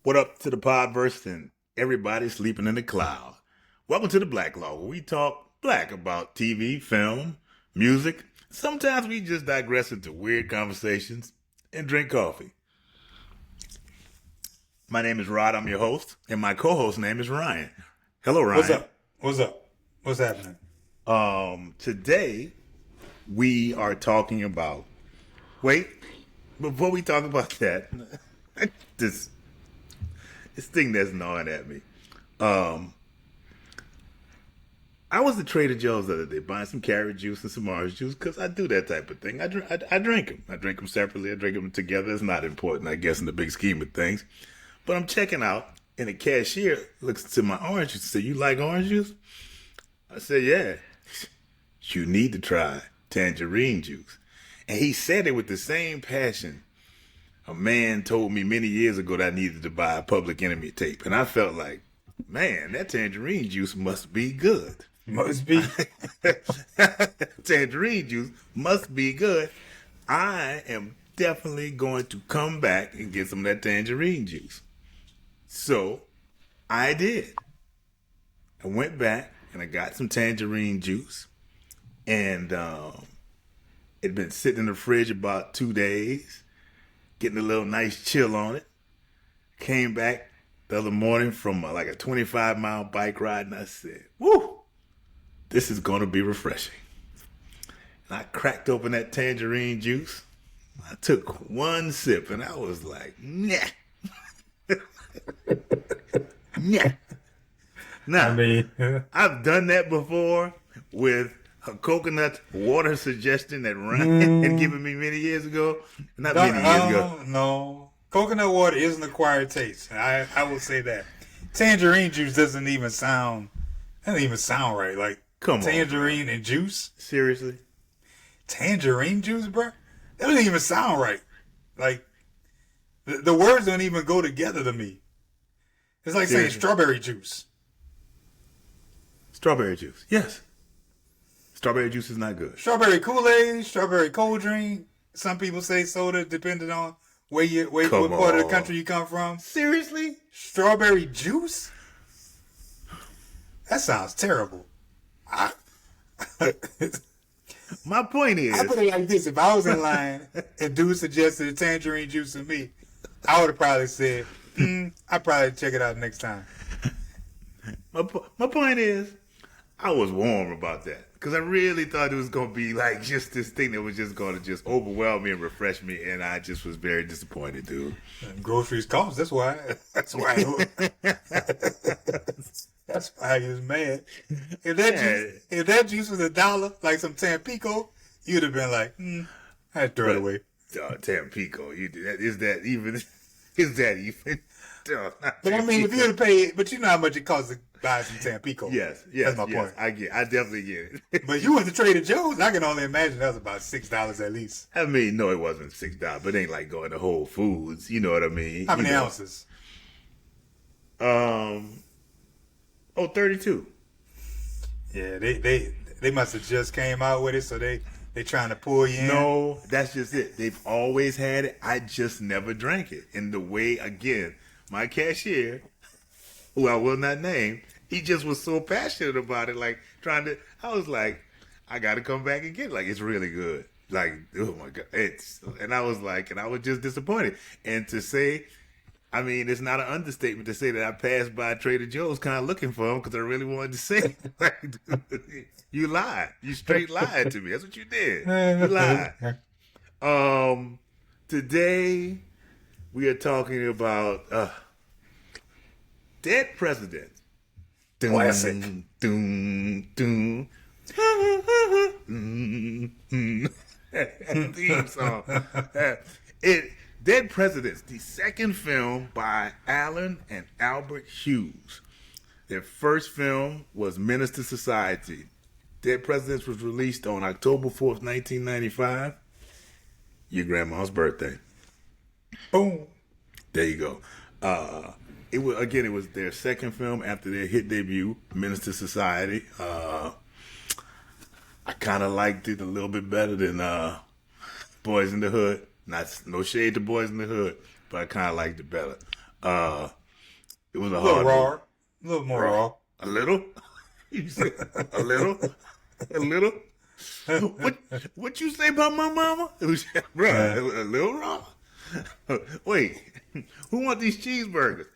What up to the podverse and everybody sleeping in the cloud? Welcome to the Blacklog, where we talk black about TV, film, music. Sometimes we just digress into weird conversations and drink coffee. My name is Rod, I'm your host, and my co-host name is Ryan. Hello, Ryan. What's up? What's up? What's happening? Today we are talking about. Wait, before we talk about that, this thing that's gnawing at me. I was at Trader Joe's the other day buying some carrot juice and some orange juice because I do that type of thing. I drink them. I drink them separately. I drink them together. It's not important, I guess, in the big scheme of things. But I'm checking out, and the cashier looks to my orange juice and said, "You like orange juice?" I said, "Yeah." "You need to try tangerine juice." And he said it with the same passion a man told me many years ago that I needed to buy a Public Enemy tape. And I felt like, man, that tangerine juice must be good. Must be. Tangerine juice must be good. I am definitely going to come back and get some of that tangerine juice. So I did. I went back and I got some tangerine juice. And it'd been sitting in the fridge about 2 days, getting a little nice chill on it. Came back the other morning from like a 25-mile bike ride, and I said, "Woo, this is going to be refreshing." And I cracked open that tangerine juice. I took one sip, and I was like, "Nah." Nah. Now, I've done that before with a coconut water suggestion that Ryan had given me many years ago. Not many years ago. No. Coconut water is an acquired taste. I will say that. Tangerine juice doesn't even sound right. Like, come tangerine and juice? Seriously? Tangerine juice, bro? That doesn't even sound right. Like, the words don't even go together to me. It's like saying strawberry juice. Strawberry juice, yes. Strawberry juice is not good. Strawberry Kool-Aid, strawberry cold drink. Some people say soda, depending on what part of the country you come from. Seriously? Strawberry juice? That sounds terrible. My point is, I put it like this: if I was in line and dude suggested a tangerine juice to me, I would have probably said, "I'd probably check it out next time." My point is, I was warm about that. Because I really thought it was going to be like just this thing that was just going to just overwhelm me and refresh me. And I just was very disappointed, dude. And groceries cost. That's why. That's why. That's why he was mad. If that juice was $1, like some Tampico, you'd have been like, I'd throw it away. Tampico. Is that even? But I mean, if you would have paid, but you know how much it costs to buy some Tampico. Yes. That's my point. I definitely get it. But you went to Trader Joe's. I can only imagine that was about $6 at least. I mean, no, it wasn't $6, but it ain't like going to Whole Foods. You know what I mean? How many ounces? 32. Yeah, they must have just came out with it, so they trying to pull you in. No, that's just it. They've always had it. I just never drank it. And the way, again, my cashier, who I will not name, he just was so passionate about it. Like, I was like, I got to come back and get it. Like, it's really good. Like, oh my God. And I was just disappointed. And to say, I mean, it's not an understatement to say that I passed by Trader Joe's kind of looking for him because I really wanted to say, like, dude, you lied. You straight lied to me. That's what you did. You lied. Today, we are talking about dead presidents. Classic. Theme song. Dead Presidents, the second film by Alan and Albert Hughes. Their first film was Menace to Society. Dead Presidents was released on October 4th, 1995. Your grandma's birthday. Boom. There you go. It was their second film after their hit debut, Menace to Society. I kind of liked it a little bit better than Boys in the Hood. No shade to Boys in the Hood, but I kind of liked it better. It was a A little hard raw. movie. A little more raw. A little? You said a little? A little? What you say about my mama? It was, bruh, it was a little raw. Wait, who want these cheeseburgers?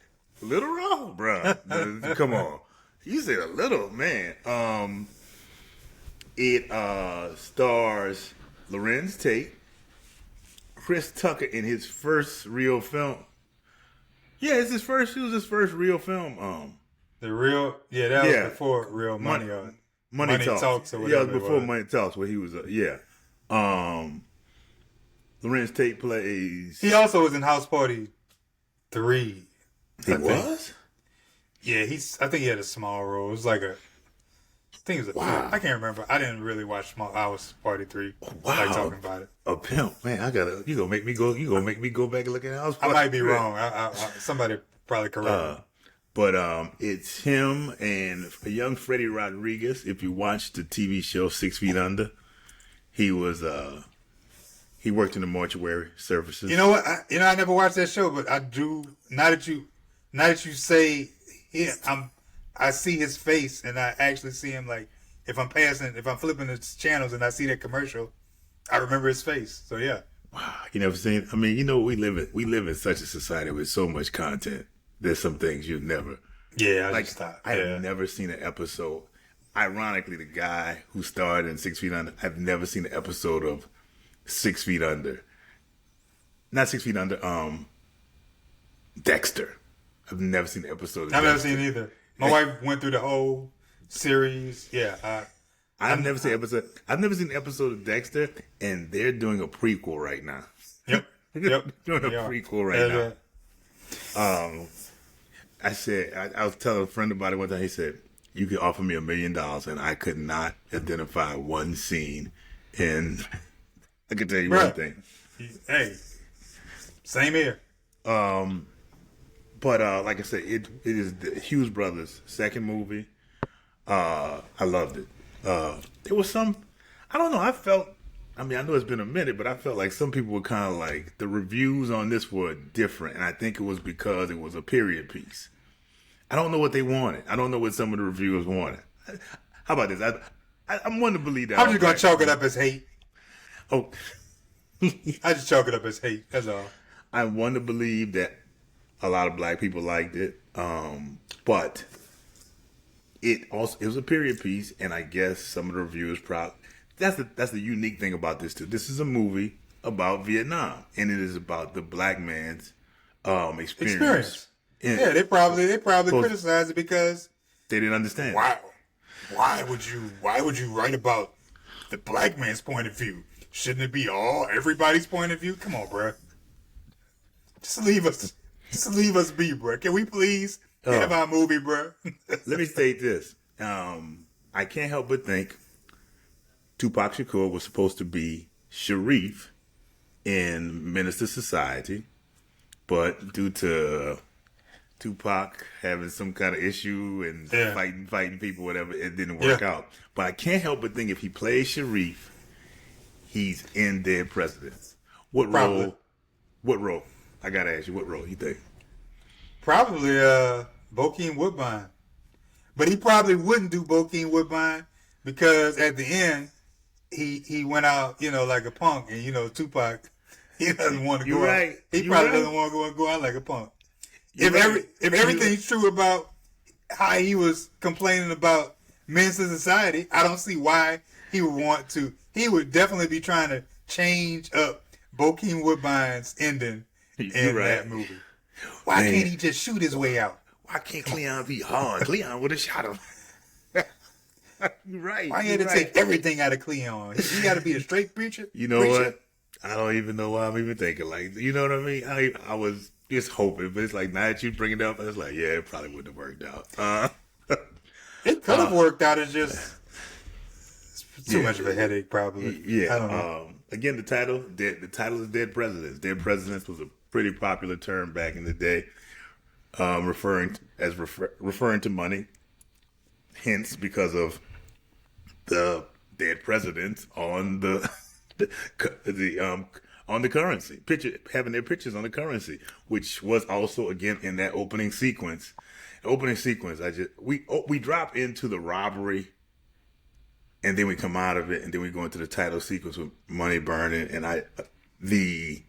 A little raw, bruh. Come on. You said a little, man. It stars Lorenz Tate, Chris Tucker in his first real film. Yeah, it was his first real film. The real, that was before Real Money. Money Talks. Or Yeah, whatever it was before Money Talks, where he was. Lorenz Tate plays. He also was in House Party 3. He was. Yeah, I think he had a small role. It was like I think it was a Wow. pimp. I can't remember. I didn't really watch House Party 3. Wow. Like talking about it. A pimp, man. You gonna make me go. You gonna make me go back and look at House I Party. might be wrong. Somebody probably correct me. But it's him and a young Freddie Rodriguez. If you watch the TV show 6 Feet Under, he was he worked in the mortuary services. You know what? I never watched that show, but I do. Now that you say I see his face, and I actually see him. Like if I'm flipping the channels and I see that commercial, I remember his face. So yeah. Wow, you never seen? I mean, we live in such a society with so much content. There's some things you've never. Yeah, I have never seen an episode. Ironically, the guy who starred in 6 Feet Under, I've never seen an episode of 6 Feet Under. Not 6 Feet Under. Dexter. I've never seen an episode of I've never Dexter. seen it either. My wife went through the whole series. Yeah. I've never seen an episode of Dexter, and they're doing a prequel right now. Yep. Doing a prequel right now. I said, I was telling a friend about it one time. He said, you could offer me $1 million, and I could not identify one scene. And I can tell you one thing. Hey, same here. But like I said, it is the Hughes brothers' second movie. I loved it. There was some, I don't know. I know it's been a minute, but I felt like some people were kind of like, the reviews on this were different. And I think it was because it was a period piece. I don't know what they wanted. I don't know what some of the reviewers wanted. How about this? I'm one to believe that. I'm just going to chalk it up as hate. Oh. I just chalk it up as hate. That's all. I want to believe that a lot of black people liked it. But it was a period piece. And I guess some of the reviewers that's the unique thing about this too. This is a movie about Vietnam, and it is about the black man's experience. Yeah, they probably criticized it because they didn't understand. Why would you write about the black man's point of view? Shouldn't it be everybody's point of view? Come on, bro. Just leave us be, bro. Can we please have our movie, bro? Let me state this. I can't help but think Tupac Shakur was supposed to be Sharif in Menace to Society, but due to Tupac having some kind of issue and fighting people, whatever, it didn't work out. But I can't help but think if he plays Sharif, he's in Dead Presidents. What role? I gotta ask you, what role you think? Probably Bokeem Woodbine. But he probably wouldn't do Bokeem Woodbine because at the end he went out, like a punk, and Tupac, he doesn't want to go out. He probably doesn't want to go out like a punk. If everything's true about how he was complaining about Menace to Society, I don't see why he would want to. He would definitely be trying to change up Bokeem Woodbine's ending in that movie. Why can't he just shoot his way out? Why can't Cleon be hard? Cleon would have shot him. You're right. Why had to take everything out of Cleon? He got to be a straight preacher. You know what? I don't even know why I'm even thinking like. You know what I mean? I was just hoping, but it's like now that you bring it up, it's like it probably wouldn't have worked out. It could have worked out. It's just too much of a headache, probably. Yeah. I don't know. Again, the title is Dead Presidents. Dead Presidents was a pretty popular term back in the day, referring to money. Hence, because of the dead presidents on the on the currency, having their pictures on the currency, which was also again in that opening sequence. We drop into the robbery, and then we come out of it, and then we go into the title sequence with money burning, and the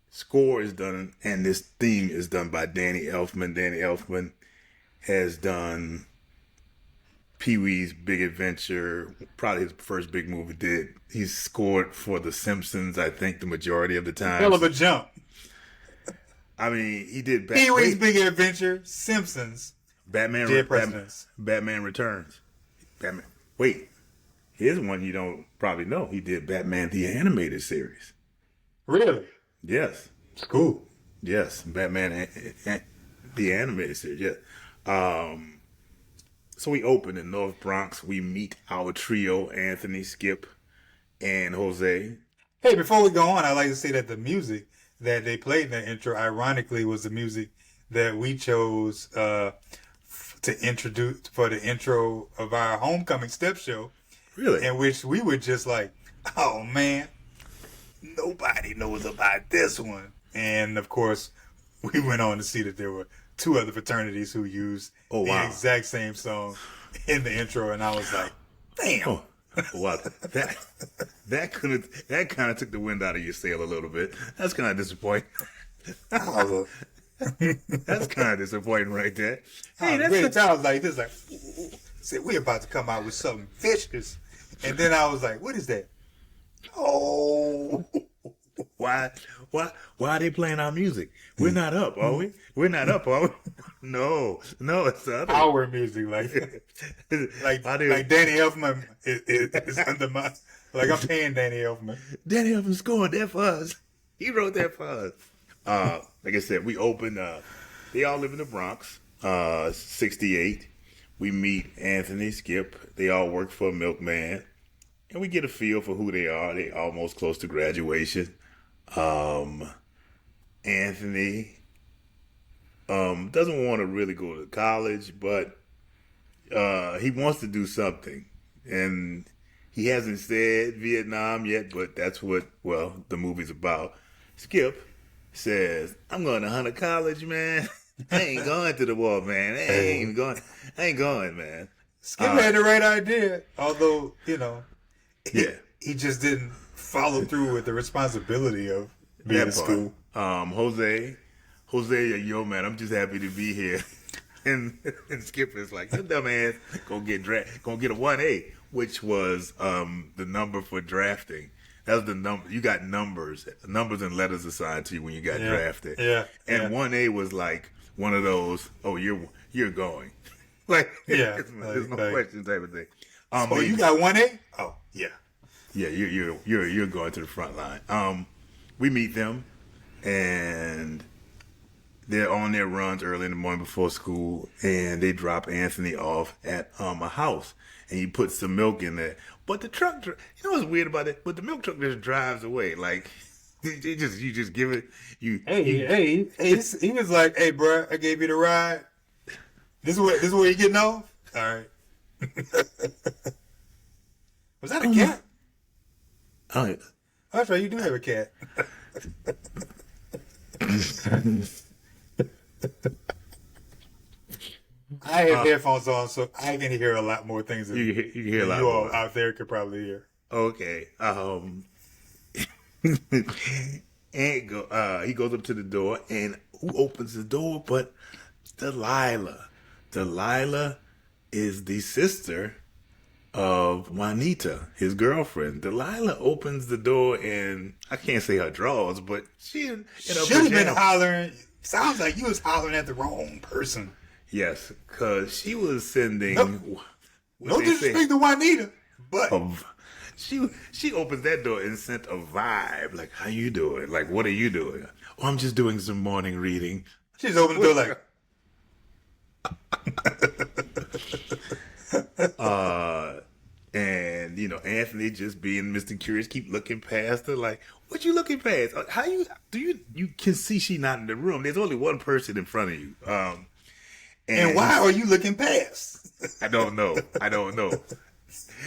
score is done, and this theme is done by Danny Elfman. Danny Elfman has done Pee-wee's Big Adventure, probably his first big movie. He's scored for The Simpsons, I think, the majority of the time. Hell of a jump. I mean, he did Pee-wee's Big Adventure, Simpsons, Batman Returns. Wait, here's one you don't probably know. He did Batman the Animated Series. Really? Yes. It's cool. Yes, Batman the Animated Series. Yeah. So we open in North Bronx. We meet our trio, Anthony, Skip, and Jose. Hey, before we go on, I'd like to say that the music that they played in the intro, ironically, was the music that we chose to introduce for the intro of our homecoming step show. Really? In which we were just like, oh man, nobody knows about this one. And of course, we went on to see that there were 2 other fraternities who used the exact same song in the intro, and I was like, damn. Oh, wow, that kind of took the wind out of your sail a little bit. That's kind of disappointing. That's kind of disappointing right there. Hey, I was like this, like, said we about to come out with something vicious, and then I was like, what is that? Oh. Why are they playing our music? We're not up, are we? We're not up, are we? No, it's the other. Our music, like Danny Elfman is under my, like I'm paying Danny Elfman. Danny Elfman scored that for us. He wrote that for us. Like I said, we opened, they all live in the Bronx, 68. We meet Anthony, Skip. They all work for a milkman. And we get a feel for who they are. They almost close to graduation. Anthony doesn't want to really go to college, but he wants to do something. And he hasn't said Vietnam yet, but that's what, the movie's about. Skip says, I'm going to Hunter College, man. I ain't going to the war, man. I ain't going, man. Skip had the right idea, although, he just didn't follow through with the responsibility of being in school. Jose, yo, man, I'm just happy to be here. And Skip is like, you dumbass, gonna get a 1A, which was the number for drafting. That was the number. You got numbers and letters assigned to you when you got drafted. Yeah. And 1A was like one of those, oh, you're going. Like, there's no question type of thing. So you got 1A? Oh, yeah. Yeah, you're going to the front line. We meet them, and they're on their runs early in the morning before school, and they drop Anthony off at a house, and he puts some milk in there. But the truck, you know what's weird about it? But the milk truck just drives away. Like, you just give it. He was like, hey, bro, I gave you the ride. This is where you getting off? All right. Was that a cat? Oh, that's right. You do have a cat. I have headphones on, so I can hear a lot more things than you can hear a lot you all more out there could probably hear. Okay. And he goes up to the door, and who opens the door but Delilah? Delilah is the sister of Juanita, his girlfriend. Delilah opens the door, and I can't say her drawers, but she in should have been hollering. Sounds like you was hollering at the wrong person. Yes, because she was sending. No disrespect to Juanita, but she opens that door and sent a vibe like, "How you doing? Like, what are you doing? Oh, I'm just doing some morning reading." She's opened the door like. And Anthony just being Mr. Curious, keep looking past her like, what you looking past? How you can see she not in the room. There's only one person in front of you. And why are you looking past? I don't know.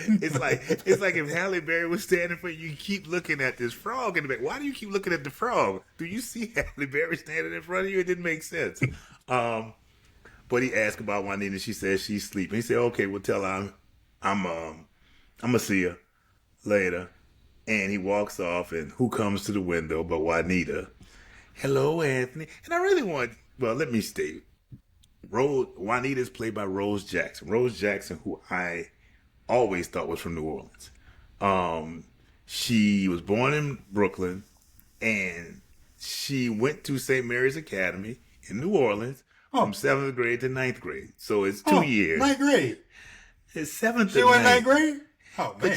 It's like if Halle Berry was standing for you, you keep looking at this frog in the back. Why do you keep looking at the frog? Do you see Halle Berry standing in front of you? It didn't make sense. But he asked about Juanita. She said she's sleeping. He said, "Okay, well, tell her I'm gonna see her later." And he walks off, and who comes to the window but Juanita? "Hello, Anthony." And I really want. Well, let me state. Juanita is played by Rose Jackson. Rose Jackson, who I always thought was from New Orleans. She was born in Brooklyn, and she went to St. Mary's Academy in New Orleans from 7th grade to 9th grade. So it's 2 years. 9th grade. It's 7th She to went 9th 9th grade? Oh, man.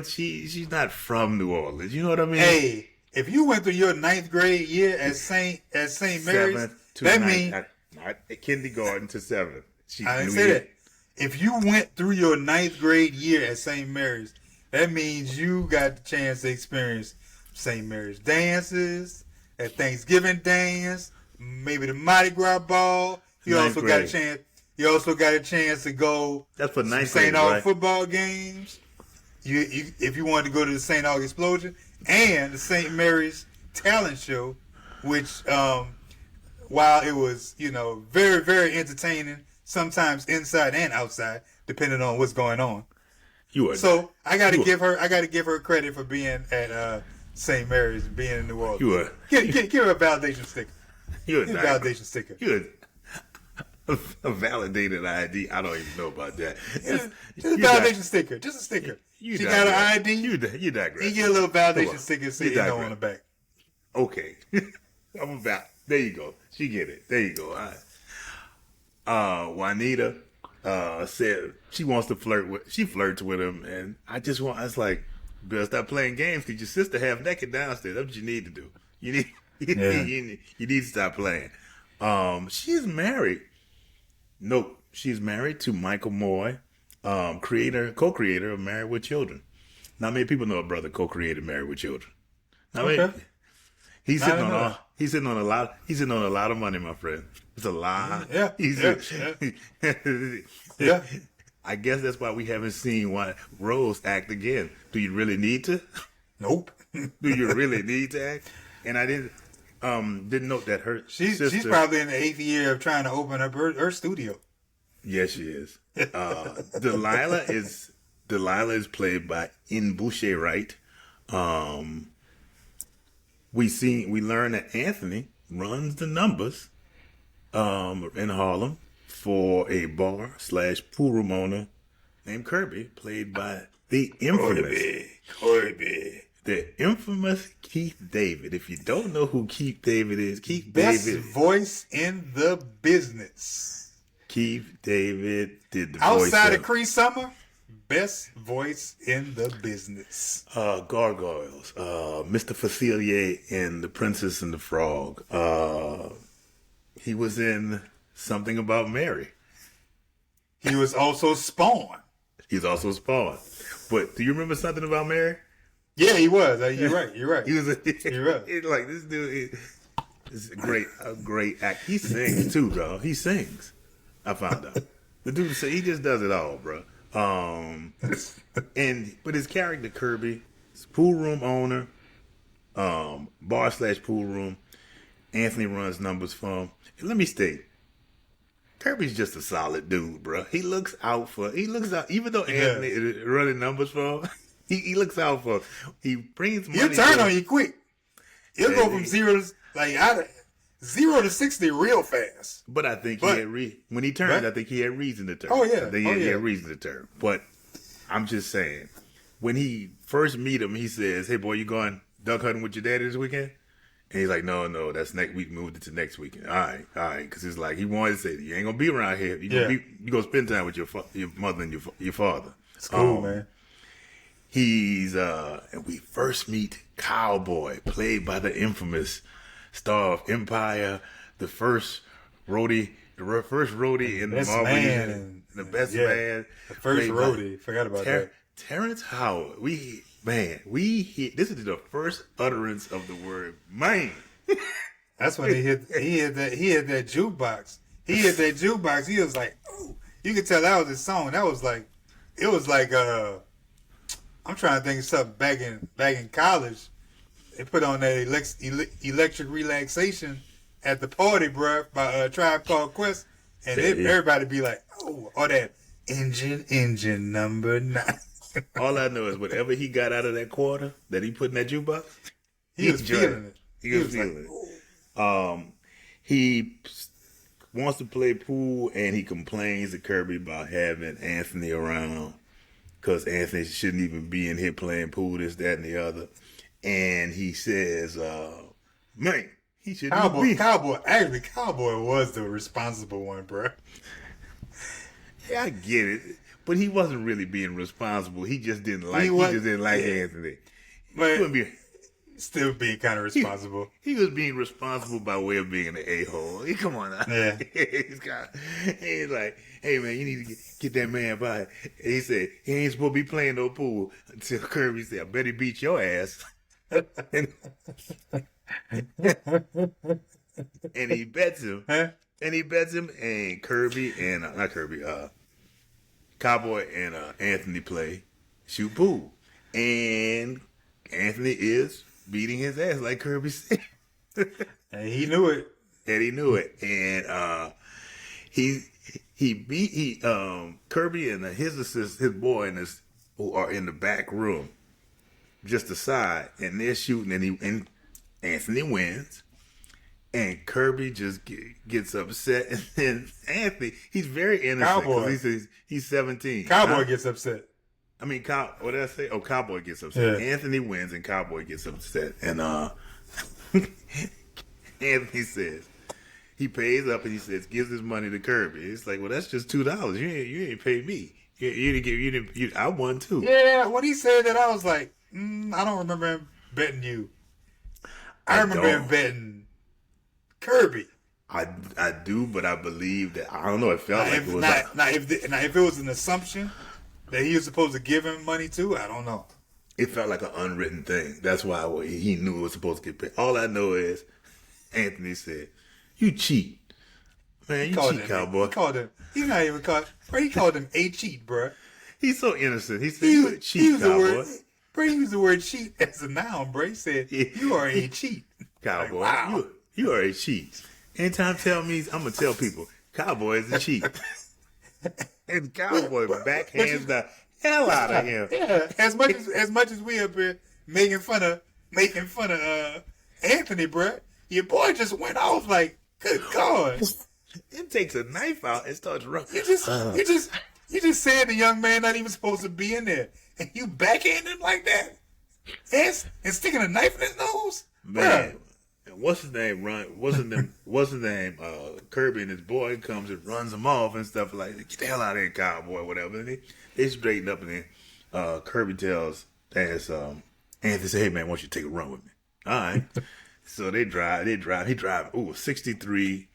She's not from New Orleans. You know what I mean? Hey, if you went through your 9th grade year at St. Mary's, 7th to that 9th, means... Not kindergarten to 7th. I didn't say that. If you went through your 9th grade year at St. Mary's, that means you got the chance to experience St. Mary's dances, at Thanksgiving dance, maybe the Mardi Gras ball. You also got a chance. You also got a chance to go. That's for 9th grade, St. August right? football games. You if you wanted to go to the St. August Explosion and the St. Mary's talent show, which while it was very very entertaining, sometimes inside and outside, depending on what's going on. So I got to give her credit for being at St. Mary's, being in New Orleans. Give her a validation sticker. You're a validation sticker. You're a validated ID. I don't even know about that. Just a validation sticker. Just a sticker. She got an ID. You digress. You get a little validation sticker so you know on the back. Okay. There you go. She get it. There you go. Juanita said she wants to she flirts with him, and I was like, better stop playing games because your sister half naked downstairs. That's what you need to do. You need to stop playing. She's married. Nope. She's married to Michael Moy, co-creator of Married with Children. Not many people know a brother co-created Married with Children. He's sitting on a lot of money, my friend. It's a lot. Yeah. Yeah. I guess that's why we haven't seen Rose act again. Do you really need to? Nope. Do you really need to act? And I didn't note that her sister... She's probably in the 8th year of trying to open up her studio. Yes, she is. Delilah is played by N'Bouche Wright. We learn that Anthony runs the numbers in Harlem for a bar/pool room owner named Kirby, played by the infamous Keith David. If you don't know who Keith David is, Best voice in the business. Keith David did the outside of Cree Summer. Best voice in the business. Gargoyles. Mr. Facilier in The Princess and the Frog. He was in Something About Mary. He was also Spawn. But do you remember Something About Mary? Yeah, he was. You're right. You're right. You're right. Like, this dude is a great act. He sings too, dog. He sings. I found out. The dude, he just does it all, bro. But his character Kirby, is pool room owner, bar/pool room. Anthony runs numbers for him. And let me state, Kirby's just a solid dude, bro. He looks out, even though Anthony is running numbers for him. He looks out for him. He brings money. He'll turn on you quick. He'll go from 0 to 60 real fast. But I think when he turned, I think he had reason to turn. Oh, yeah. I think he had reason to turn. But I'm just saying, when he first meet him, he says, "Hey, boy, you going duck hunting with your daddy this weekend?" And he's like, no, that's next week. Moved it to next weekend. All right. Because it's like, he wanted to say, you ain't going to be around here. You gonna spend time with your mother and your father. It's cool, man. And we first meet Cowboy, played by the infamous star of Empire, the first roadie in the Marvel Universe, the best man. The first roadie. Forgot about that. Terrence Howard. This is the first utterance of the word man. That's when he hit that jukebox. He was like, oh, you could tell that was his song. That was like it was like I'm trying to think of something back in college. They put on that electric relaxation at the party, bro, by Tribe Called Quest, and everybody be like, oh, or that engine number 9. All I know is whatever he got out of that quarter that he put in that jukebox, he was feeling it. He was feeling it. He wants to play pool, and he complains to Kirby about having Anthony around because Anthony shouldn't even be in here playing pool, this, that, and the other. And he says, man, he shouldn't even be. Cowboy was the responsible one, bro. Yeah, I get it. But he wasn't really being responsible. He just didn't like Anthony. But still being kind of responsible. He was being responsible by way of being an a-hole. Come on now. Yeah. He's like, hey man, you need to get that man by. And he said he ain't supposed to be playing no pool until Kirby said, I bet he beat your ass. and he bets him. Huh? And he bets him, and Kirby and Cowboy and Anthony shoot pool, and Anthony is beating his ass like Kirby said, and he knew it. And he beat Kirby and his boy who are in the back room, just aside, and they're shooting, and Anthony wins. And Kirby just gets upset, and then Anthony, he's very innocent because he's 17. Cowboy gets upset. I mean, what did I say? Oh, Cowboy gets upset. Yeah. Anthony wins, and Cowboy gets upset. And Anthony says he pays up, and he says gives his money to Kirby. It's like, well, that's just $2. You ain't paid me. You didn't. I won too. Yeah, when he said that, I was like, I don't remember him betting you. I remember him betting Kirby. I do, but I believe that I don't know. It felt like it was if it was an assumption that he was supposed to give him money to, I don't know. It felt like an unwritten thing. That's why he knew it was supposed to get paid. All I know is Anthony said, "You cheat, man. You cheat, Cowboy." He's not even called. Bro, he called him a cheat, bro. He's so innocent. He said, "You cheat, Cowboy." Bro, he used the word cheat as a noun, bro. He said, "You are a cheat, Cowboy." Like, wow. You are a cheat. Anytime tell me, I'm gonna tell people, Cowboy is a cheat. And Cowboy backhands the hell out of him. Yeah, as much as we up here making fun of Anthony, bro, your boy just went off like, good God. It takes a knife out and starts running. You just said the young man not even supposed to be in there, and you backhand him like that, and sticking a knife in his nose, man. Bruh. What's his name? Kirby and his boy comes and runs him off and stuff like that. Get the hell out of here, Cowboy, whatever. And they straighten up, and then Kirby tells Anthony, say, hey man, why don't you take a run with me? All right. So they drive. He drive. 63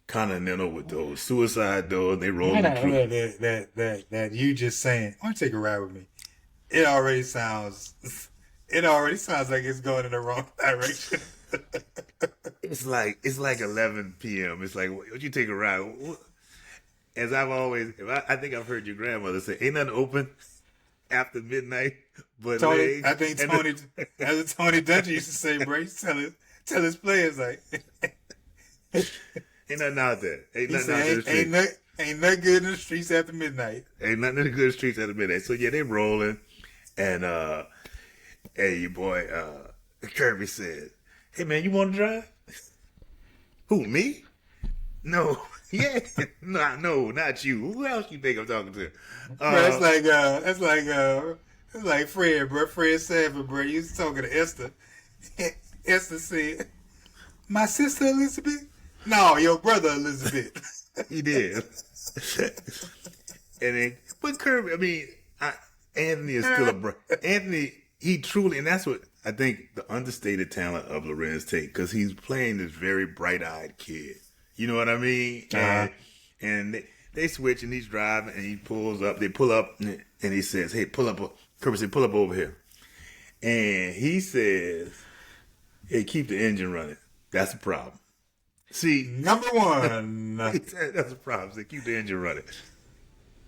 Continental with those suicide doors. They roll through. That you just saying, why don't you take a ride with me? It already sounds like it's going in the wrong direction. It's like 11 p.m. It's like, would you take a ride? As I've always, I think I've heard your grandmother say, ain't nothing open after midnight but Tony, legs. I think Tony Dungy used to say, bro, tell his players, like, ain't nothing out there. Ain't nothing good in the streets after midnight. Ain't nothing in the good streets after midnight. So yeah, they rolling, and hey, your boy Kirby said, hey man, you want to drive? Who, me? No. Yeah. No, not you. Who else you think I'm talking to? Bro, it's like Fred, bro. Fred Sanford, bro. You was talking to Esther. Esther said, my sister Elizabeth? No, your brother Elizabeth. He did. And then, but Kirby, I mean, Anthony is still a bro. Anthony, he truly, and that's what I think the understated talent of Lorenz Tate, because he's playing this very bright-eyed kid. You know what I mean? Uh-huh. And they switch, and he's driving, and he pulls up. They pull up, and he says, hey, pull up. Kirby said, pull up over here. And he says, hey, keep the engine running. That's the problem. See, number one. that's the problem. Say, keep the engine running.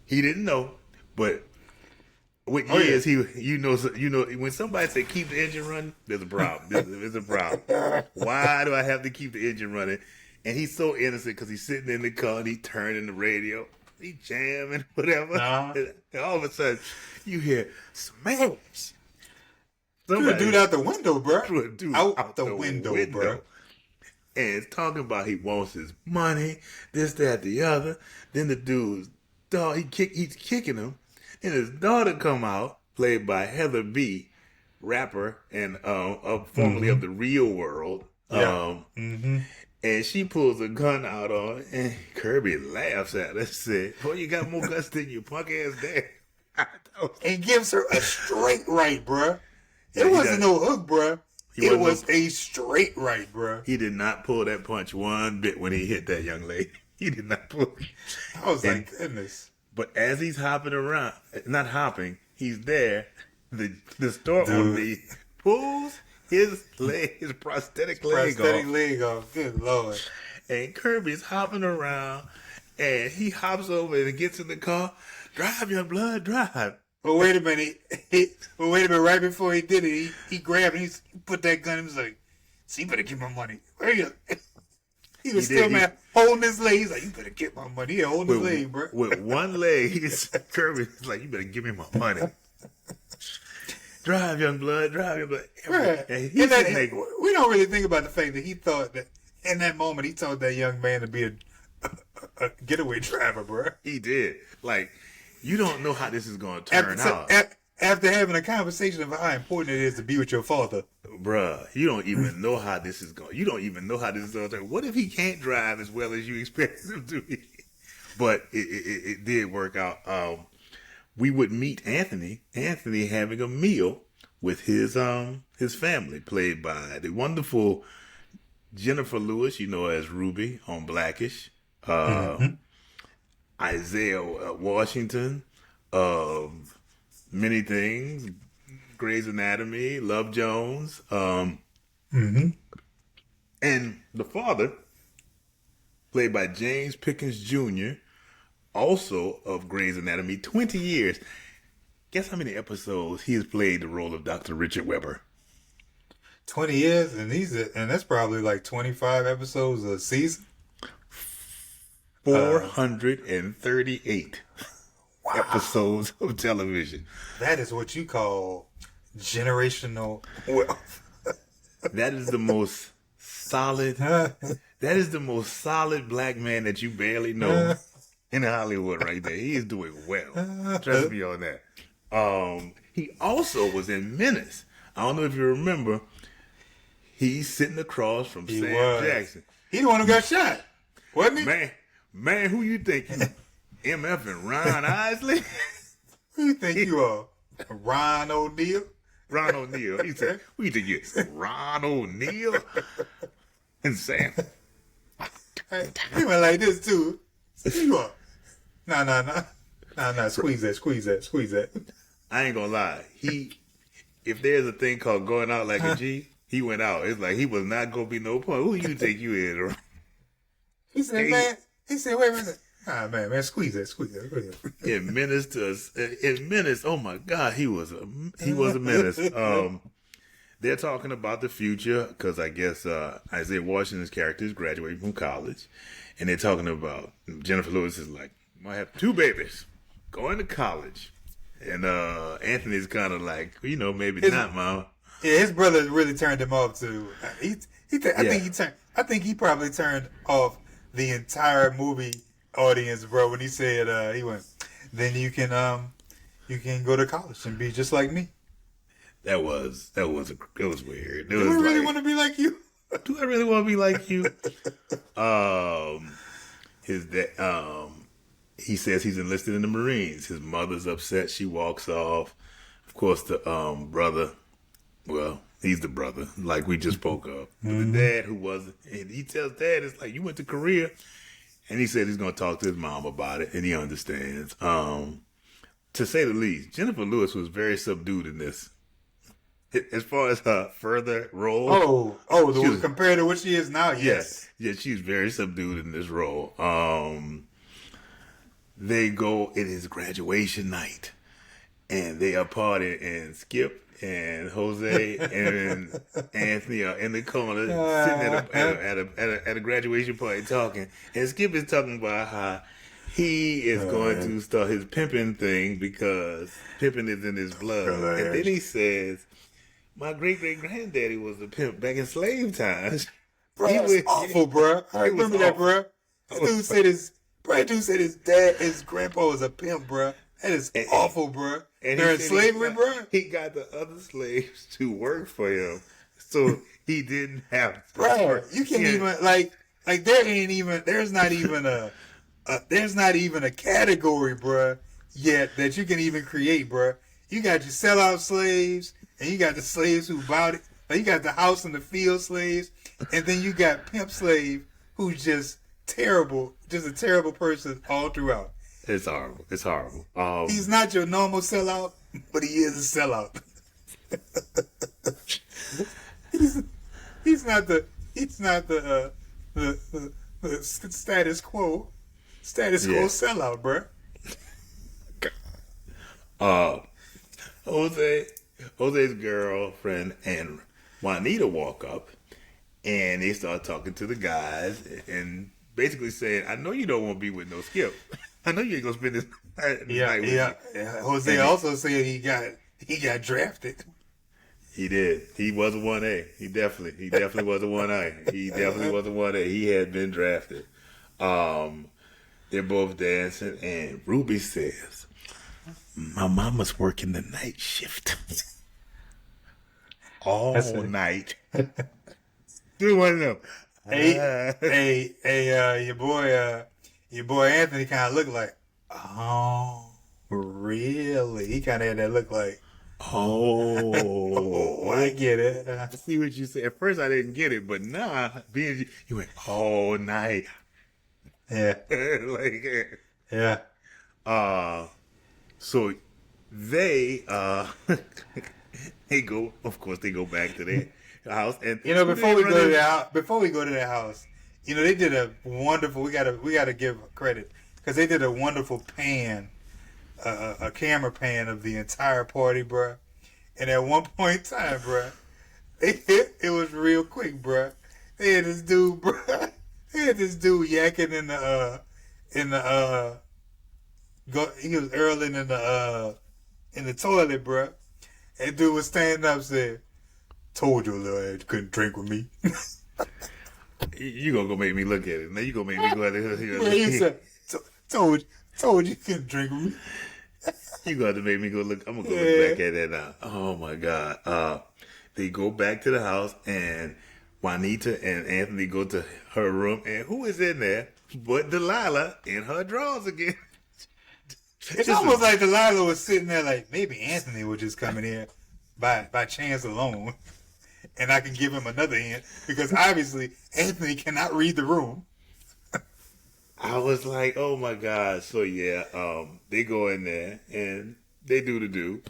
He didn't know, but What Oh, yeah. years when somebody say keep the engine running, there's a problem. There's a problem. Why do I have to keep the engine running? And he's so innocent because he's sitting in the car and he turning the radio, he jamming whatever. Uh-huh. And all of a sudden, you hear smash. Threw a dude out the window, bro. Threw a dude Out the window, bro. And it's talking about he wants his money, this, that, the other. Then the dude's dog, he's kicking him. And his daughter come out, played by Heather B., rapper and formerly of the Real World. Yeah. And she pulls a gun out on it, and Kirby laughs at her. Said, "Oh, you got more guts than your punk ass dad." And gives her a straight right, bruh. Yeah, It wasn't no hook, bruh. It wasn't was a straight right, bruh. He did not pull that punch one bit when he hit that young lady. He did not pull it. I was like, goodness. But as he's hopping around, not hopping, he's there. The store owner pulls his prosthetic leg off. Good Lord. And Kirby's hopping around, and he hops over and gets in the car. Drive, young blood, drive. But wait a minute. Right before he did it, he grabbed and he put that gun. He was like, "So you better get my money." Where you? He was holding his leg. He's like, "You better get my money." He holding his leg, bro. With one leg, Kirby's like, "You better give me my money." Drive, young blood, drive, young blood. Right. And we don't really think about the fact that he thought that in that moment he told that young man to be a getaway driver, bro. He did. Like, you don't know how this is going to turn out. After having a conversation of how important it is to be with your father. Bruh, you don't even know how this is going. You don't even know how this is going to turn. What if he can't drive as well as you expect him to? But it did work out. We would meet Anthony having a meal with his family, played by the wonderful Jennifer Lewis, you know, as Ruby on Blackish. Isaiah Washington of many things, Grey's Anatomy, Love Jones, and the father, played by James Pickens Jr., also of Grey's Anatomy, 20 years. Guess how many episodes he has played the role of Dr. Richard Webber? 20 years, and that's probably like 25 episodes a season. 438 episodes of television. That is what you call generational wealth. That is the most solid. That is the most solid black man that you barely know in Hollywood right there. He is doing well. Trust me on that. He also was in Menace. I don't know if you remember. He's sitting across from Sam Jackson. He the one who got shot, wasn't he? Man, who you think? MF and Ron Isley? Who you think you are? Ron O'Neal? Ron O'Neal. He said, who you think you are? Ron O'Neal? And Sam. He went like this too. You are. Nah. Squeeze that. I ain't gonna lie. If there's a thing called going out like a G, he went out. It's like he was not gonna be no point. Who you think you is? He said, wait a minute. Ah, man, squeeze that. Go ahead. In Menace, oh my God, he was a menace. They're talking about the future because I guess Isaiah Washington's character is graduating from college, and they're talking about Jennifer Lewis is like, I have 2 babies going to college, and Anthony's kind of like, maybe not, Mom. Yeah, his brother really turned him off too. I think he probably turned off the entire movie audience, bro, when he said he went, then you can go to college and be just like me. It was weird. Do I really want to be like you? Do I really want to be like you? He says he's enlisted in the Marines. His mother's upset. She walks off. Of course, the brother. Well, he's the brother, like we just spoke of. Mm-hmm. The dad who wasn't. And he tells Dad, it's like, you went to Korea. And he said he's going to talk to his mom about it, and he understands. To say the least, Jennifer Lewis was very subdued in this. As far as her further role. Compared to what she is now, yes. Yeah, she's very subdued in this role. They go, it is graduation night. and they are partying, and Skip and Jose and Anthony are in the corner sitting at a graduation party talking, and Skip is talking about how he is going to start his pimping thing because pimping is in his blood, and then he says, "My great granddaddy was a pimp back in slave times." Bro, that's awful, bro. I remember that, bro. That dude said his grandpa was a pimp, bro. That is awful, bro. And during slavery, bro. He got the other slaves to work for him, so he didn't have to. Bro, you can't even like there's not even a category, bro, yet that you can even create, bro. You got your sellout slaves, and you got the slaves who bought it. Like, you got the house and the field slaves, and then you got pimp slave who's just terrible, just a terrible person all throughout. It's horrible. It's horrible. He's not your normal sellout, but he is a sellout. he's not the status quo sellout, bro. Jose's girlfriend and Juanita walk up, and they start talking to the guys and basically saying, "I know you don't want to be with no Skip. I know you ain't gonna spend this night with me." Jose also said he got drafted. He did. He was a 1A. He definitely was a 1A. He definitely was a 1A. He had been drafted. They're both dancing, and Ruby says, "My mama's working the night shift all night." Do one of them. Your boy Anthony kind of looked like, oh, really? He kind of had that look like, oh, I get it. I see what you said. At first, I didn't get it, but now, you went all night. Yeah. Yeah. So they they go back to their house, and before we go to their house, they did a wonderful. We gotta give credit because they did a wonderful pan, a camera pan of the entire party, bruh. And at one point in time, bruh, it was real quick, bruh. They had this dude, bruh. They had this dude yakking he was earling in the toilet, bruh. And dude was standing up saying, "Told your little ass couldn't drink with me." You gonna go make me look at it. Now you gonna make me go out there. He said, told you couldn't drink with me. You got to make me go look. I'm gonna go look back at that now. Oh my God. They go back to the house, and Juanita and Anthony go to her room, and who is in there but Delilah in her drawers again? It's almost like Delilah was sitting there like, maybe Anthony was just coming here by chance alone, and I can give him another hint, because obviously Anthony cannot read the room. I was like, oh my God. So yeah, they go in there and they do the do.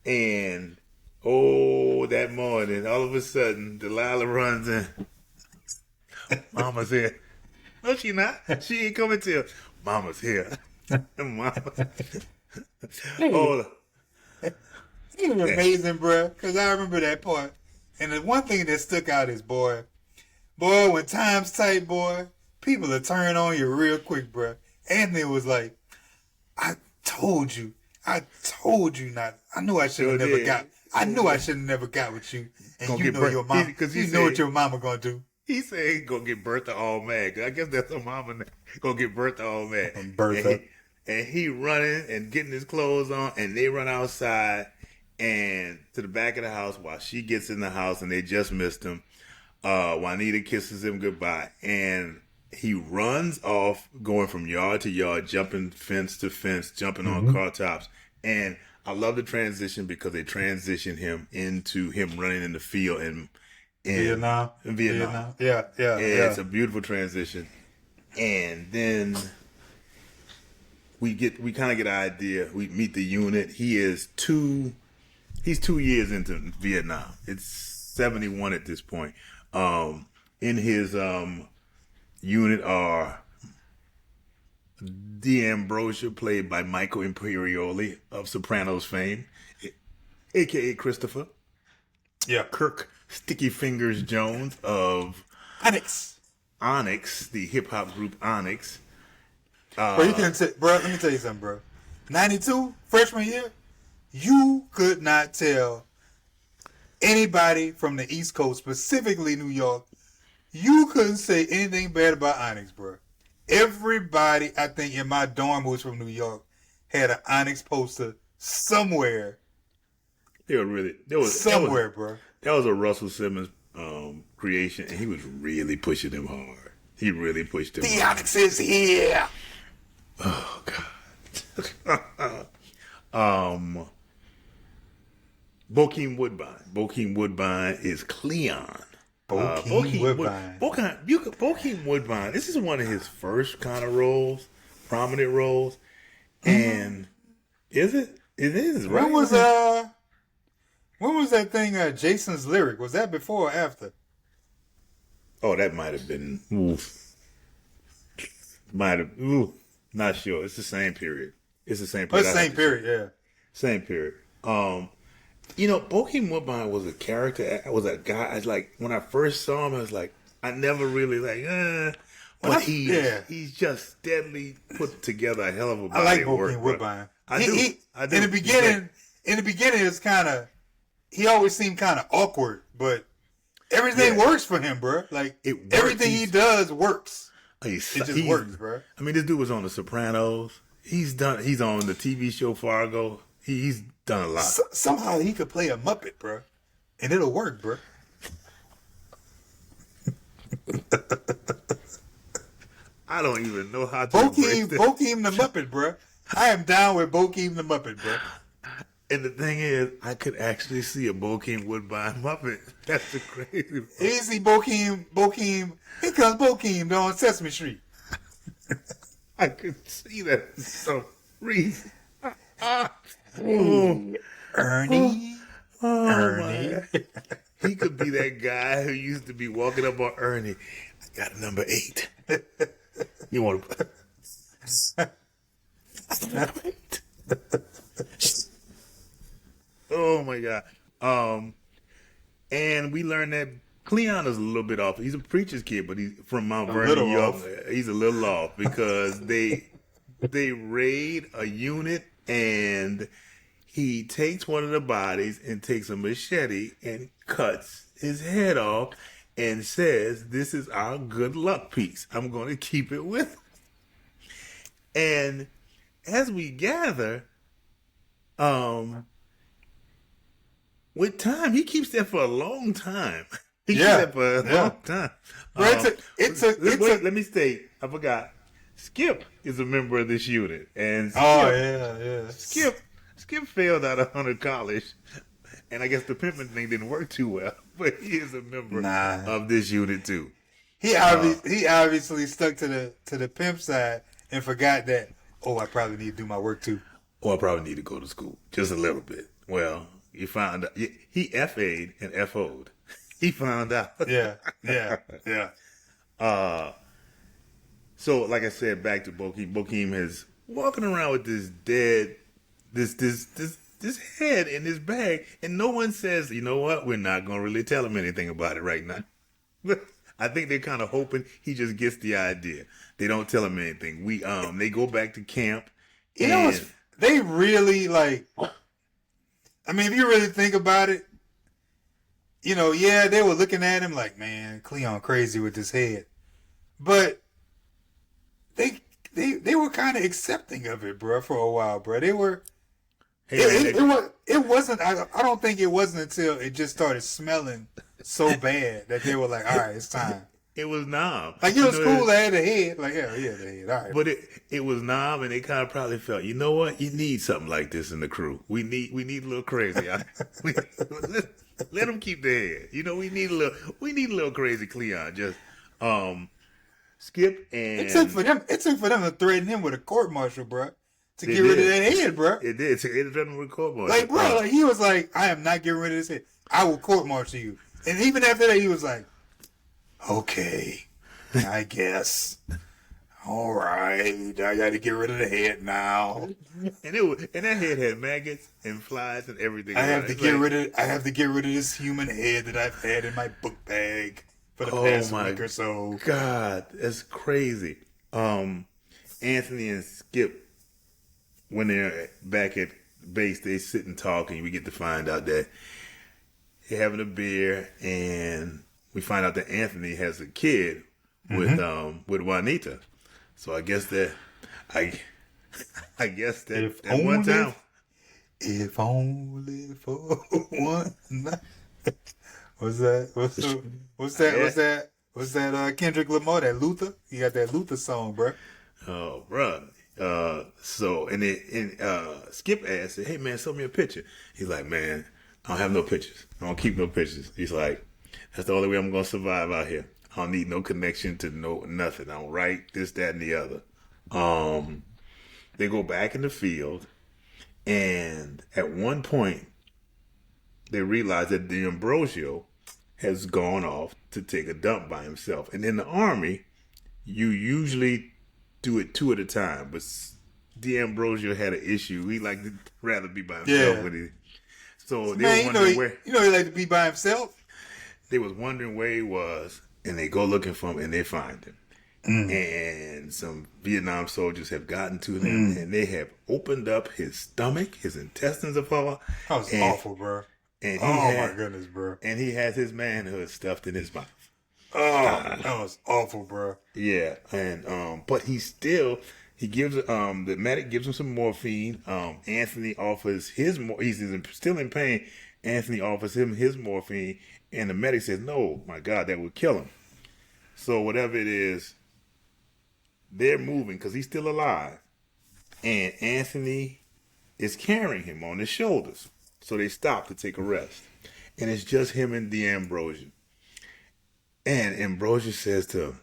And that morning, all of a sudden, Delilah runs in. Mama's here. No, she not. She ain't coming till Mama's here. Mama. It was amazing, bro. Because I remember that part. And the one thing that stuck out is, boy, when time's tight, boy, people will turn on you real quick, bro. Anthony was like, I told you not. I knew I should have never got. I knew I should have never got with you. And you know your mom. You know what your mama gonna do. He said he gonna get Bertha all mad. I guess that's her mama gonna get Bertha all mad. Bertha. And he running and getting his clothes on, and they run outside and to the back of the house while she gets in the house, and they just missed him. Juanita kisses him goodbye, and he runs off, going from yard to yard, jumping fence to fence, jumping on car tops. And I love the transition because they transition him into him running in the field in Vietnam. Yeah. It's a beautiful transition. And then we kind of get an idea. We meet the unit. He's 2 years into Vietnam. It's 71 at this point. In his unit are D'Ambrosia, played by Michael Imperioli of Sopranos fame, a.k.a. Christopher. Yeah. Kirk Sticky Fingers Jones of Onyx, the hip-hop group Onyx. Bro, let me tell you something, bro. 92, freshman year, you could not tell anybody from the East Coast, specifically New York, you couldn't say anything bad about Onyx, bro. Everybody, I think, in my dorm who was from New York had an Onyx poster somewhere. They were really bro. That was a Russell Simmons creation, and he was really pushing them hard. He really pushed them. The Onyx is here. Oh God. Bokeem Woodbine. Bokeem Woodbine is Cleon. Bokeem Woodbine. Bokeem Woodbine. This is one of his first kind of roles, prominent roles, and is it? It is. Right? When was that thing? Jason's Lyric. Was that before or after? Oh, that might have been. Not sure. It's the same period. It's the same period. It's the same period. Yeah. Same period. Bokeem Woodbine was a character. Was a guy. I was like, when I first saw him, I was like, I never really but he's just steadily put together a hell of a body I like of work. Bokeem Woodbine. I do. In the beginning, it's kind of. He always seemed kind of awkward, but everything works for him, bro. Like everything he does works. It just works, bro. I mean, this dude was on The Sopranos. He's on the TV show Fargo. He's done a lot. Somehow he could play a Muppet, bro, and it'll work, bro. I don't even know how to Bokeem the Muppet, bro. I am down with Bokeem the Muppet, bro. And the thing is, I could actually see a Bokeem Woodbine Muppet. That's the crazy part. Easy Bokeem. Here comes Bokeem on Sesame Street. I could see that for some reason. Ernie. Ernie. He could be that guy who used to be walking up on Ernie. I got a number 8. You want to... number 8. Oh my God. And we learned that Cleon is a little bit off. He's a preacher's kid, but he's from Mount Vernon, New York. He's a little off because they raid a unit and he takes one of the bodies and takes a machete and cuts his head off and says, "This is our good luck piece. I'm going to keep it with me." And as we gather, with time, he keeps that for a long time. He keeps that for a long time. Let me state, I forgot. Skip is a member of this unit. And Skip, Skip failed out of Hunter College. And I guess the pimping thing didn't work too well. But he is a member of this unit too. He obviously stuck to the pimp side and forgot that, I probably need to do my work too. Or I probably need to go to school. Just a little bit. Well, you found out. He FA'd and FO'd. He found out. Yeah. So, like I said, back to Bokeem. Bokeem is walking around with this head in his bag, and no one says, you know what, we're not going to really tell him anything about it right now. I think they're kind of hoping he just gets the idea. They don't tell him anything. They go back to camp. They really if you really think about it, they were looking at him like, man, Cleon crazy with his head. But they were kind of accepting of it, bro, for a while, bro. They were. It wasn't. I don't think it wasn't until it just started smelling so bad that they were like, all right, it's time. It was Nom. Like, it was cool they had a head. Like, yeah, the head. All right. But it was Nom, and they kind of probably felt, you know what? You need something like this in the crew. We need a little crazy. Let them keep their head. We need a little crazy Cleon. Just Skip and it took for them to threaten him with a court martial, bro. To get rid of that head, bro. It did. It threatened with a court martial. Like, bro, he was like, I am not getting rid of this head. I will court martial you. And even after that, he was like, okay, I guess. All right, I got to get rid of the head now. And that head had maggots and flies and everything. I around have to it. get rid of. I have to get rid of this human head that I've had in my book bag for the past week or so. God, that's crazy. Anthony and Skip, when they're back at base, they sit and talk, and we get to find out that they're having a beer, and we find out that Anthony has a kid with Juanita. So I guess that I guess that If at one only- time. If only for one night. What's that? What's that? Kendrick Lamar, that Luther? You got that Luther song, bro. Oh, bruh. Skip asked, "Hey man, show me a picture." He's like, "Man, I don't have no pictures. I don't keep no pictures." He's like, "That's the only way I'm gonna survive out here. I don't need no connection to nothing. I don't write this, that, and the other." They go back in the field, and at one point, they realize that D'Ambrosio has gone off to take a dump by himself. And in the army, you usually do it two at a time, but D'Ambrosio had an issue. He liked to rather be by himself. Yeah. So they Man, were wondering where he like to be by himself. they was wondering where he was, and they go looking for him, and they find him. And some Vietnam soldiers have gotten to him, and they have opened up his stomach, his intestines are fall. That was awful, bro. And My goodness, bro. And he has his manhood stuffed in his mouth. Oh, that was awful, bro. Yeah, and but he gives the medic gives him some morphine. Anthony offers he's still in pain. Anthony offers him his morphine, and the medic says, "No, my God, that would kill him." So whatever it is, they're moving because he's still alive, and Anthony is carrying him on his shoulders. So they stop to take a rest, and it's just him and D'Ambrosio. And Ambrosia says to him,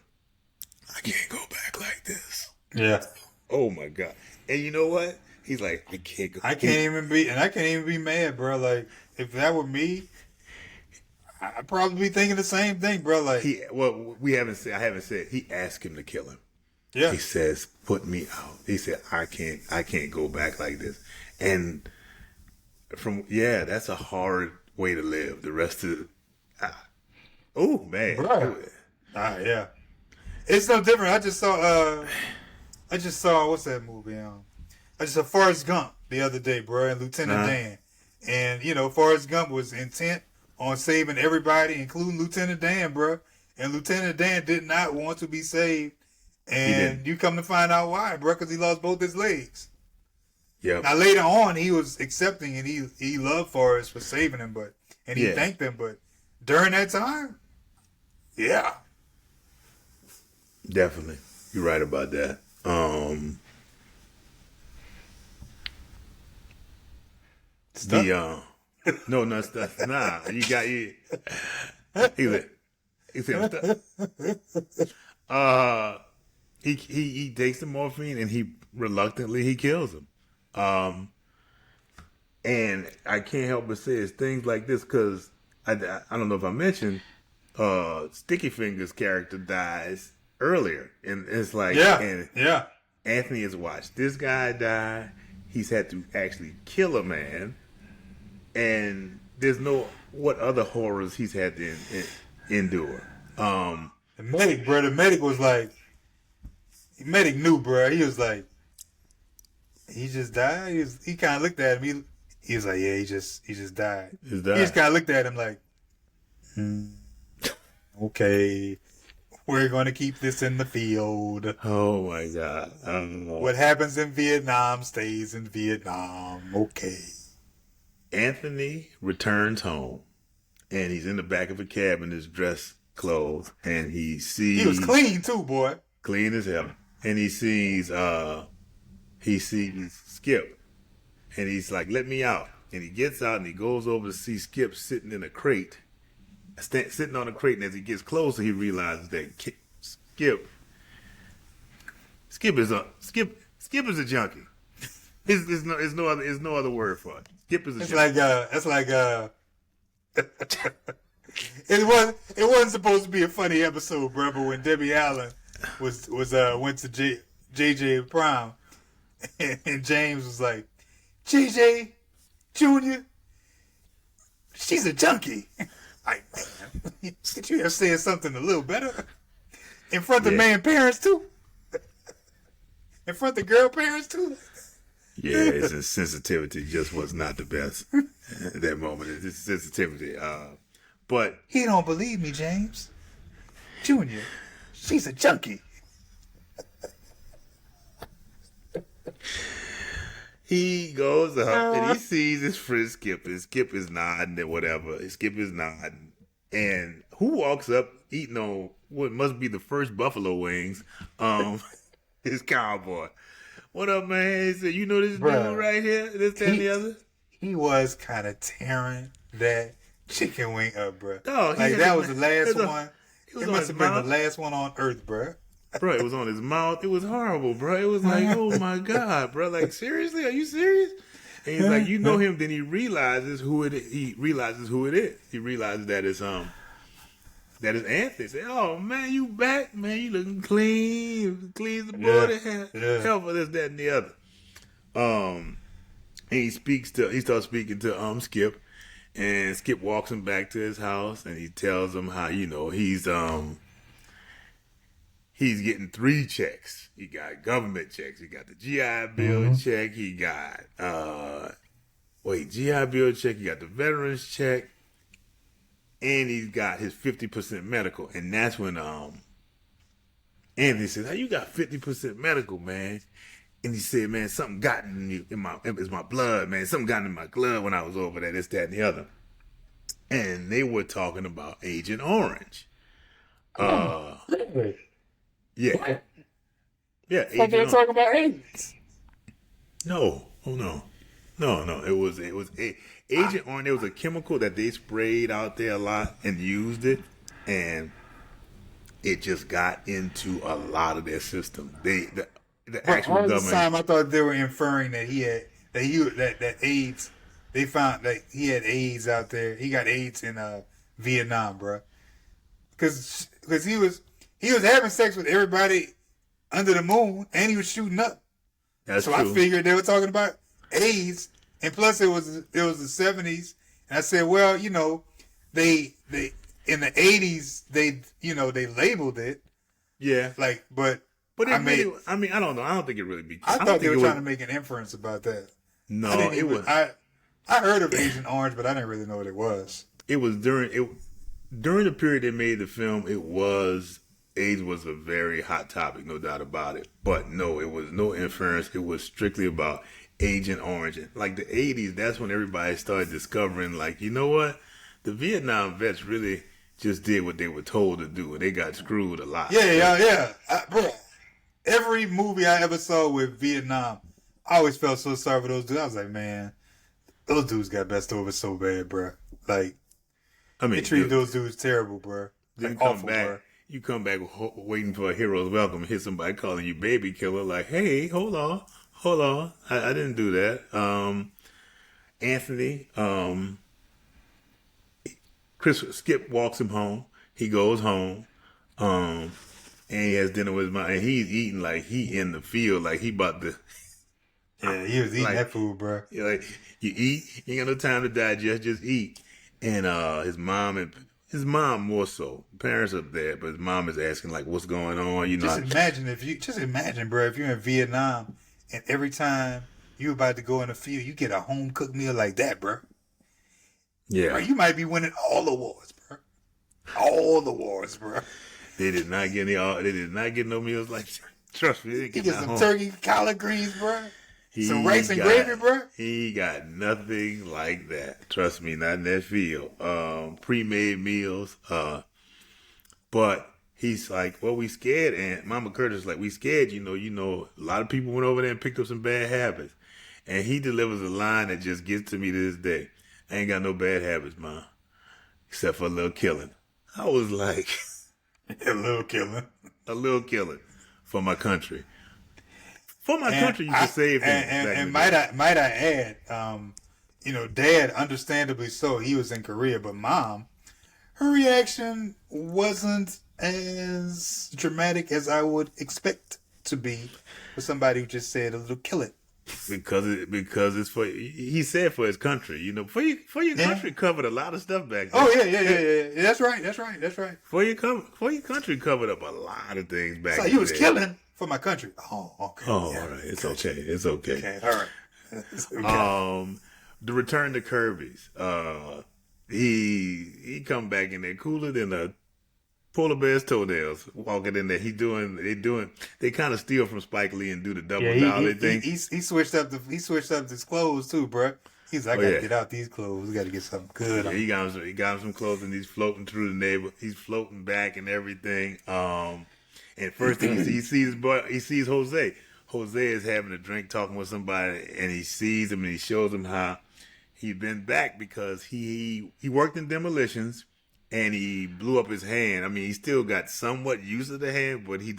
"I can't go back like this." Yeah. Oh my God. And you know what? He's like, I can't go. I can't even be mad, bro. Like, if that were me, I'd probably be thinking the same thing, bro. Like, I haven't said, he asked him to kill him. yeah. He says, "Put me out." He said, I can't go back like this. And that's a hard way to live. The rest of oh man. Bro. Yeah. It's no different. I just saw what's that movie? I just saw Forrest Gump the other day, bro, and Lieutenant Dan. And Forrest Gump was intent on saving everybody, including Lieutenant Dan, bro. And Lieutenant Dan did not want to be saved. And you come to find out why, bro, because he lost both his legs. Yeah. Now later on, he was accepting and he loved Forrest for saving him, and he thanked him. But during that time, yeah, Definitely. You're right about that. No stuff. Nah, you got you. He said, he takes the morphine and he reluctantly kills him. And I can't help but say it's things like this because I don't know if I mentioned Sticky Fingers' character dies earlier, and it's like Anthony has watched this guy die. He's had to actually kill a man, and there's no what other horrors he's had to endure. The medic, bro. The medic was like, the medic knew, bro. He was like, he just died. He kind of looked at him. He was like, yeah, he just died. He just kind of looked at him like, okay, we're going to keep this in the field. Oh my God. I don't know. What happens in Vietnam stays in Vietnam. Okay. Anthony returns home, and he's in the back of a cab in his dress clothes, and he sees... He was clean too, boy. Clean as hell. And he sees Skip, and he's like, "Let me out." And he gets out, and he goes over to see Skip sitting in a crate, sitting on a crate, and as he gets closer, he realizes that Skip is a junkie. There's no other word for it. Skip is a junkie. It wasn't supposed to be a funny episode, bro. But when Debbie Allen went to JJ prom, and James was like, JJ Junior, she's a junkie. Like, man, could you have said something a little better in front of man parents too? In front of girl parents too? Yeah, his sensitivity just was not the best at that moment. His sensitivity. But he don't believe me, James Junior. She's a junkie. he goes up and he sees his friend Skip, and Skip is nodding and whatever. Skip is nodding, and who walks up eating on what must be the first buffalo wings? His cowboy. What up, man? He said, you know this dude right here? This, that, and the other? He was kind of tearing that chicken wing up, bro. Oh, like, that was the last one. It must have been the last one on earth, bro. Bro, it was on his mouth. It was horrible, bro. It was like, oh, my God, bro. Like, seriously? Are you serious? And he's like, you know him. Then he realizes who it is. He realizes that it's Anthony. He said, oh, man, you back? Man, you looking clean. Clean the body. Help for this, that, and the other. And he starts speaking to Skip. And Skip walks him back to his house, and he tells him how, he's getting 3 checks. He got government checks. He got the GI Bill check. He got GI Bill check. He got the veterans check, and he's got his 50% medical. And that's when Anthony says, "How you got 50% medical, man?" And he said, "Man, something got in my blood, man. Something got in my blood when I was over there, this, that, and the other." And they were talking about Agent Orange. Really? Yeah. Yeah. Like they were talking about AIDS. No. Oh, no. No. It was Agent Orange. It was a chemical that they sprayed out there a lot and used it. And it just got into a lot of their system. The actual all government. the time I thought they were inferring that that AIDS. They found that he had AIDS out there. He got AIDS in Vietnam, bro. Because he was having sex with everybody under the moon, and he was shooting up. That's so true. I figured they were talking about AIDS, and plus it was the 70s. And I said, well, they in the 80s they labeled it. Yeah. But it I don't know. I don't think it really be. I thought they were trying to make an inference about that. No, it was. I heard of Agent Orange, but I didn't really know what it was. It was during the period they made the film. AIDS was a very hot topic, no doubt about it. But no, it was no inference. It was strictly about Agent Orange. Like the 80s, that's when everybody started discovering, like, you know what? The Vietnam vets really just did what they were told to do, and they got screwed a lot. Yeah. Bro, every movie I ever saw with Vietnam, I always felt so sorry for those dudes. I was like, man, those dudes got messed over so bad, bro. Like, they treated those dudes terrible, bro. Like, awful, bro. You come back waiting for a hero's welcome, hit somebody calling you baby killer, like, hey, hold on. I didn't do that. Anthony, Skip walks him home. He goes home, and he has dinner with his mom, and he's eating like he in the field, like he about to. Yeah, he was eating that food, bro. Like, you eat, you ain't got no time to digest, just eat. And his mom more so. Parents up there, but his mom is asking, like, what's going on? Just imagine, bro, if you're in Vietnam and every time you about to go in the field, you get a home cooked meal like that, bro. Yeah. Bro, you might be winning all the wars, bro. All the wars, bro. They did not get no meals like that. Trust me, they get some turkey, collard greens, bro. Some rice and gravy, bro. He got nothing like that. Trust me, not in that field. Pre-made meals. But he's like, well, we scared. And Mama Curtis like, we scared. A lot of people went over there and picked up some bad habits. And he delivers a line that just gets to me to this day. I ain't got no bad habits, Mom, except for a little killing. I was like, a little killing for my country. For my country, you can save him. And might I add, Dad, understandably so, he was in Korea, but Mom, her reaction wasn't as dramatic as I would expect to be for somebody who just said a little kill it. Because it's for, he said, for his country. You know, for your country covered a lot of stuff back then. Oh yeah. That's right. For your country covered up a lot of things back So then. he was killing for my country. Oh, okay. Oh, all right. It's okay. It's okay. Okay, all right. The return to Kirby's. He come back in there cooler than a polar bear's toenails. Walking in there, they kind of steal from Spike Lee and do the double dollar thing. He switched up his clothes too, bro. He's like, I gotta get out these clothes. We gotta get something good. Yeah, he got him some clothes, and he's floating through the neighbor. He's floating back and everything. And first thing he sees Jose. Jose is having a drink, talking with somebody, and he sees him and he shows him how he'd been back because he worked in demolitions and he blew up his hand. I mean, he still got somewhat used to the hand, but he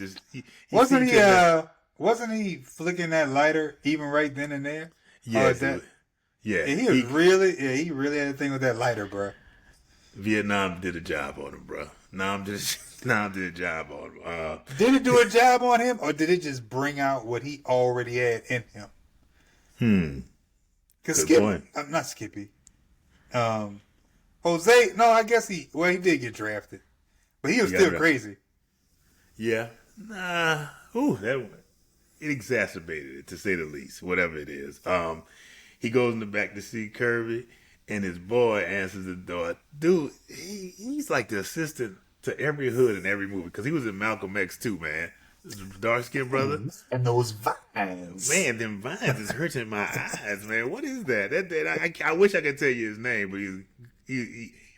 wasn't he flicking that lighter even right then and there? Yeah, yeah. And he really had a thing with that lighter, bro. Vietnam did a job on him, bro. Nam did a job on him. Did it do a job on him, or did it just bring out what he already had in him? Because not Skippy. Jose, no, I guess he did get drafted, but he was still crazy. Yeah, it exacerbated it, to say the least. Whatever it is, he goes in the back to see Kirby, and his boy answers the door. Dude, he's like the assistant to every hood in every movie, because he was in Malcolm X too, man. Dark skinned brother. And those vines. Man, them vines is hurting my eyes, man. What is that? I wish I could tell you his name, but he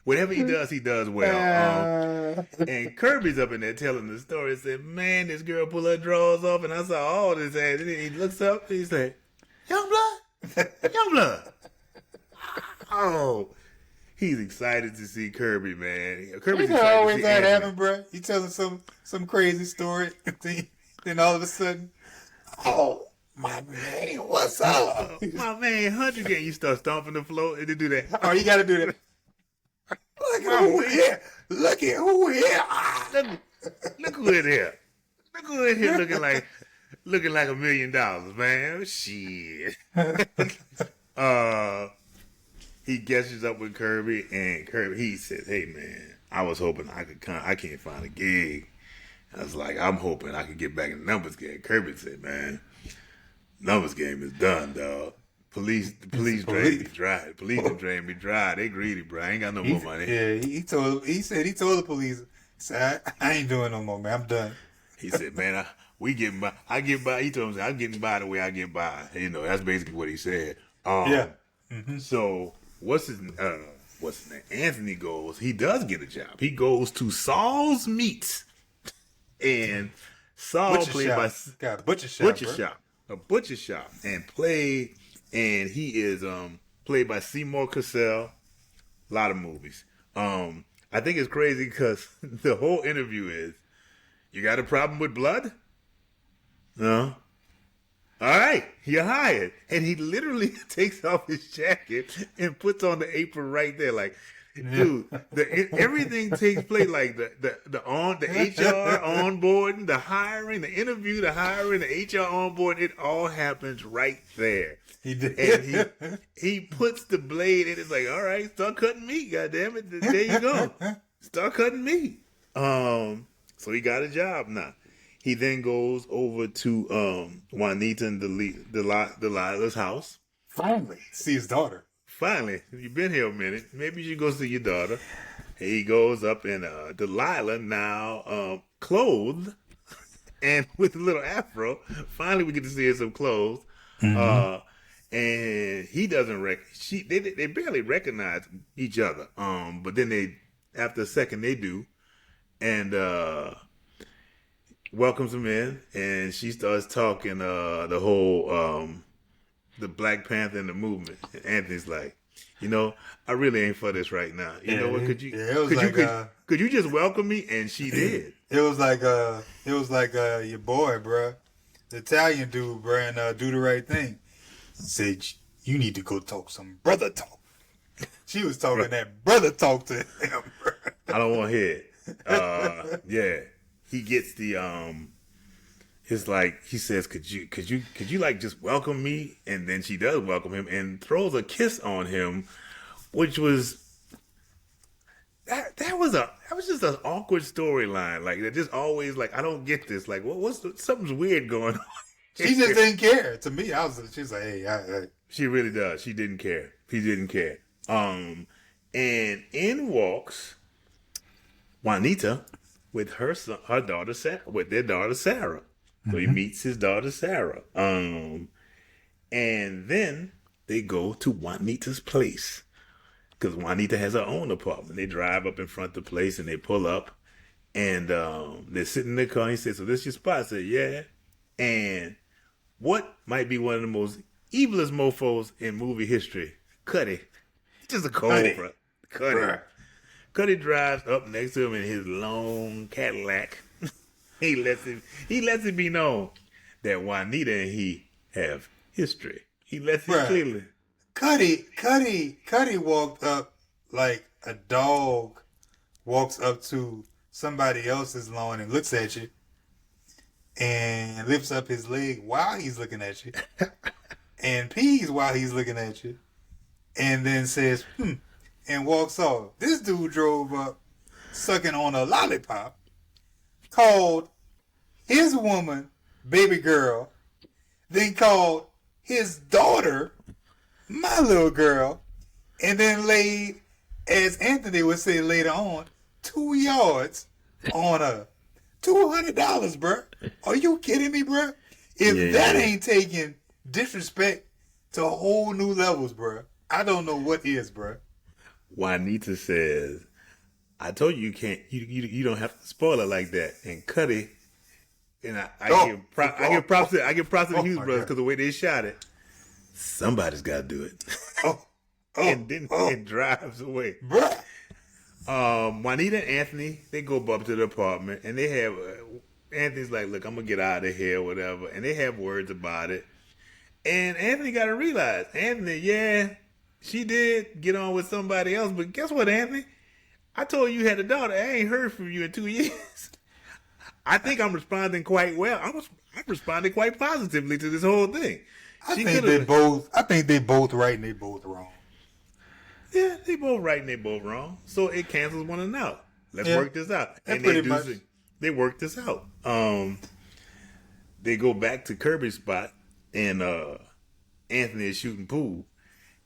whatever he does well. And Kirby's up in there telling the story. He said, man, this girl pull her drawers off, and I saw all this ass. And he looks up, and he's like, Youngblood. Oh. He's excited to see Kirby, man. Kirby's excited always to see that Anthony. happen, bro. You telling some crazy story, then all of a sudden, oh my man, what's up? My man, Hunter Gang, you start stomping the floor and they do that. Oh, you got to do that. Look at who here! Look at who here! Look who in here! Look who in here looking like $1 million, man. Shit. He gestures up with Kirby, and he said, hey, man, I was hoping I could come. I can't find a gig. I was like, I'm hoping I could get back in the numbers game. Kirby said, man, numbers game is done, dog. The police drain me dry. The police drain me dry. They greedy, bro. I ain't got no more money. Yeah, he told the police, he said, I ain't doing no more, man. I'm done. He said, man, we getting by. I get by. He told me, I'm getting by the way I get by. You know, that's basically what he said. Yeah. So what's his name? Anthony goes. He does get a job. He goes to Saul's Meats, and Saul played by a butcher shop, and he is played by Seymour Cassell. A lot of movies. I think it's crazy because the whole interview is, you got a problem with blood? No. All right, you're hired. And he literally takes off his jacket and puts on the apron right there. Like, dude, everything takes place like the HR onboarding, the hiring, the interview, the hiring, the HR onboarding. It all happens right there. He did. And he puts the blade in. It's like, all right, start cutting meat. God damn it, there you go. Start cutting meat. So he got a job now. He then goes over to Juanita and Delilah's house. Finally, see his daughter. Finally, you've been here a minute. Maybe you should go see your daughter. He goes up, and Delilah, now clothed and with a little afro. Finally, we get to see her some clothes. And he doesn't they barely recognize each other. But then after a second they do, and welcomes him in, and she starts talking the whole the Black Panther and the movement. And Anthony's like, I really ain't for this right now. You know what? Could you just welcome me? And she did. It was like your boy, bruh, the Italian dude, bruh, and do the right thing. Said, you need to go talk some brother talk. She was talking that brother talk to him, bruh. I don't want to hear it. Yeah, he gets the It's like he says, could you like just welcome me? And then she does welcome him and throws a kiss on him, which was that was just an awkward storyline. Like they're just always like, I don't get this. Like something's weird going on. She just didn't care. To me, she's like, hey, She really does. She didn't care. He didn't care. And in walks Juanita with her daughter Sarah, with their daughter Sarah. So he meets his daughter Sarah. And then they go to Juanita's place because Juanita has her own apartment. They drive up in front of the place and they pull up, and they're sitting in the car. And he says, "So this your spot?" I said, "Yeah." And what might be one of the most evilest mofos in movie history, Cuddy. Just a cold, bro. Cuddy drives up next to him in his long Cadillac. He lets it be known that Juanita and he have history. He lets it clearly. Cuddy walked up like a dog walks up to somebody else's lawn and looks at you and lifts up his leg while he's looking at you and pees while he's looking at you and then says, and walks off. This dude drove up sucking on a lollipop, called his woman baby girl, then called his daughter my little girl, and then laid, as Anthony would say later on, 2 yards on her. $200, bruh. Are you kidding me, bruh? If that ain't taking disrespect to whole new levels, bruh, I don't know what is, bruh. Juanita says, "I told you can't. You don't have to spoil it like that." And Cuddy, and I give props to the Hughes brothers because the way they shot it. Somebody's got to do it. And then it drives away. Bruh. Juanita and Anthony, they go up to the apartment and they have Anthony's like, "Look, I'm gonna get out of here, whatever," and they have words about it. And Anthony got to realize, Anthony, she did get on with somebody else, but guess what, Anthony? I told you had a daughter. I ain't heard from you in 2 years. I think I'm responding quite well. I'm responding quite positively to this whole thing. I think they both right and they both wrong. Yeah, they both right and they both wrong. So it cancels one another out. Let's work this out. And they work this out. They go back to Kirby's spot and Anthony is shooting pool.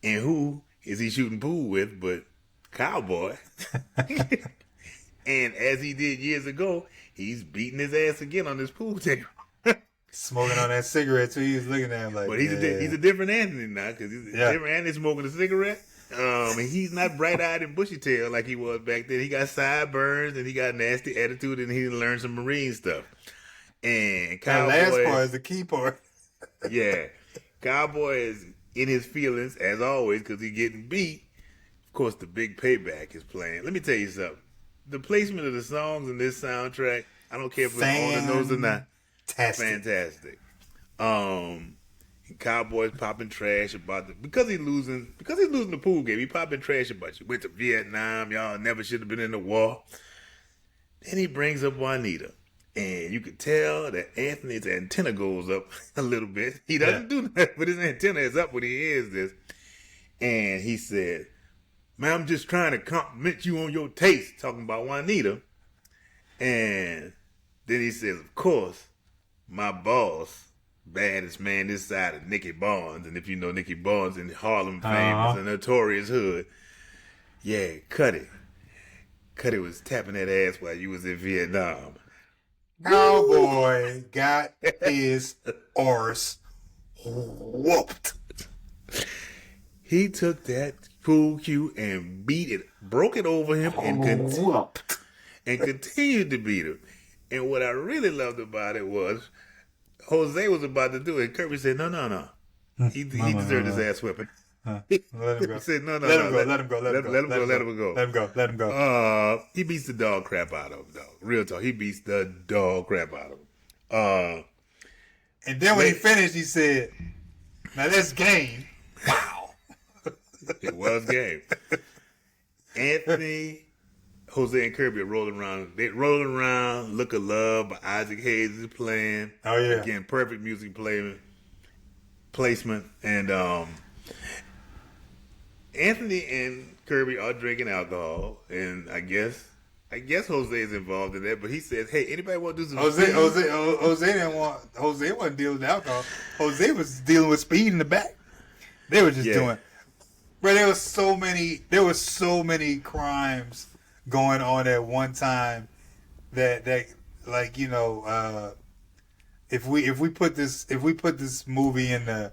And who is he shooting pool with but Cowboy? And as he did years ago, he's beating his ass again on this pool table. Smoking on that cigarette too. He's looking at him like, but he's a different Anthony now because he's a different Anthony smoking a cigarette. And he's not bright-eyed and bushy-tailed like he was back then. He got sideburns and he got a nasty attitude and he learned some Marine stuff. And Cowboy, that last part is the key part. Yeah. Cowboy is in his feelings as always because he's getting beat. Of course, the big payback is playing. Let me tell you something. The placement of the songs in this soundtrack, I don't care if it's on the nose or not. Fantastic. Cowboys popping trash about because he's losing the pool game. He popping trash about you. Went to Vietnam. Y'all never should have been in the war. Then he brings up Juanita, and you can tell that Anthony's antenna goes up a little bit. He doesn't do that, but his antenna is up when he hears this. And he said, "Man, I'm just trying to compliment you on your taste," talking about Juanita. And then he says, "Of course, my boss, baddest man this side of Nicky Barnes," and if you know Nicky Barnes in Harlem famous and notorious hood, Cuddy was tapping that ass while you was in Vietnam. Cowboy got his arse whooped. He took that pool cue and broke it over him, and continued to beat him. And what I really loved about it was Jose was about to do it. Kirby said, no. He deserved his ass whipping. Let him go. He said, no. Let him go. He beats the dog crap out of him, dog. Real talk. He beats the dog crap out of him. And then when he finished, he said, "Now that's game." Wow. It was game. Anthony, Jose and Kirby are rolling around. They rolling around. Look of Love by Isaac Hayes is playing. Oh, yeah. Again, perfect music placement. And Anthony and Kirby are drinking alcohol, and I guess Jose is involved in that. But he says, "Hey, anybody want to do some?" Jose didn't want. Jose wasn't dealing with alcohol. Jose was dealing with speed in the back. They were just doing. Bro, there was so many crimes going on at one time that like, you know, if we put this movie in the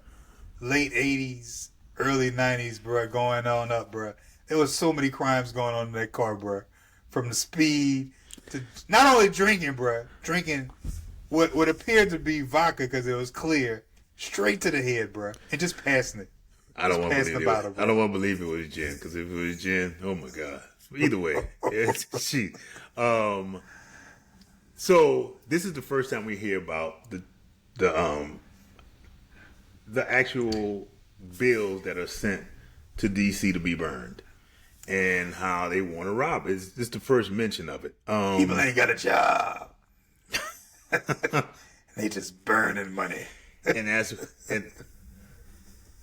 late 80s, early 90s, bro, going on up, bro, there was so many crimes going on in that car, bro, from the speed to not only drinking, bro, drinking what appeared to be vodka because it was clear, straight to the head, bro, and just passing it. I don't want to believe it was gin, because if it was gin, oh my god. Either way, she. So this is the first time we hear about the actual bills that are sent to DC to be burned, and how they want to rob. It's the first mention of it. People ain't got a job. They just burning money. and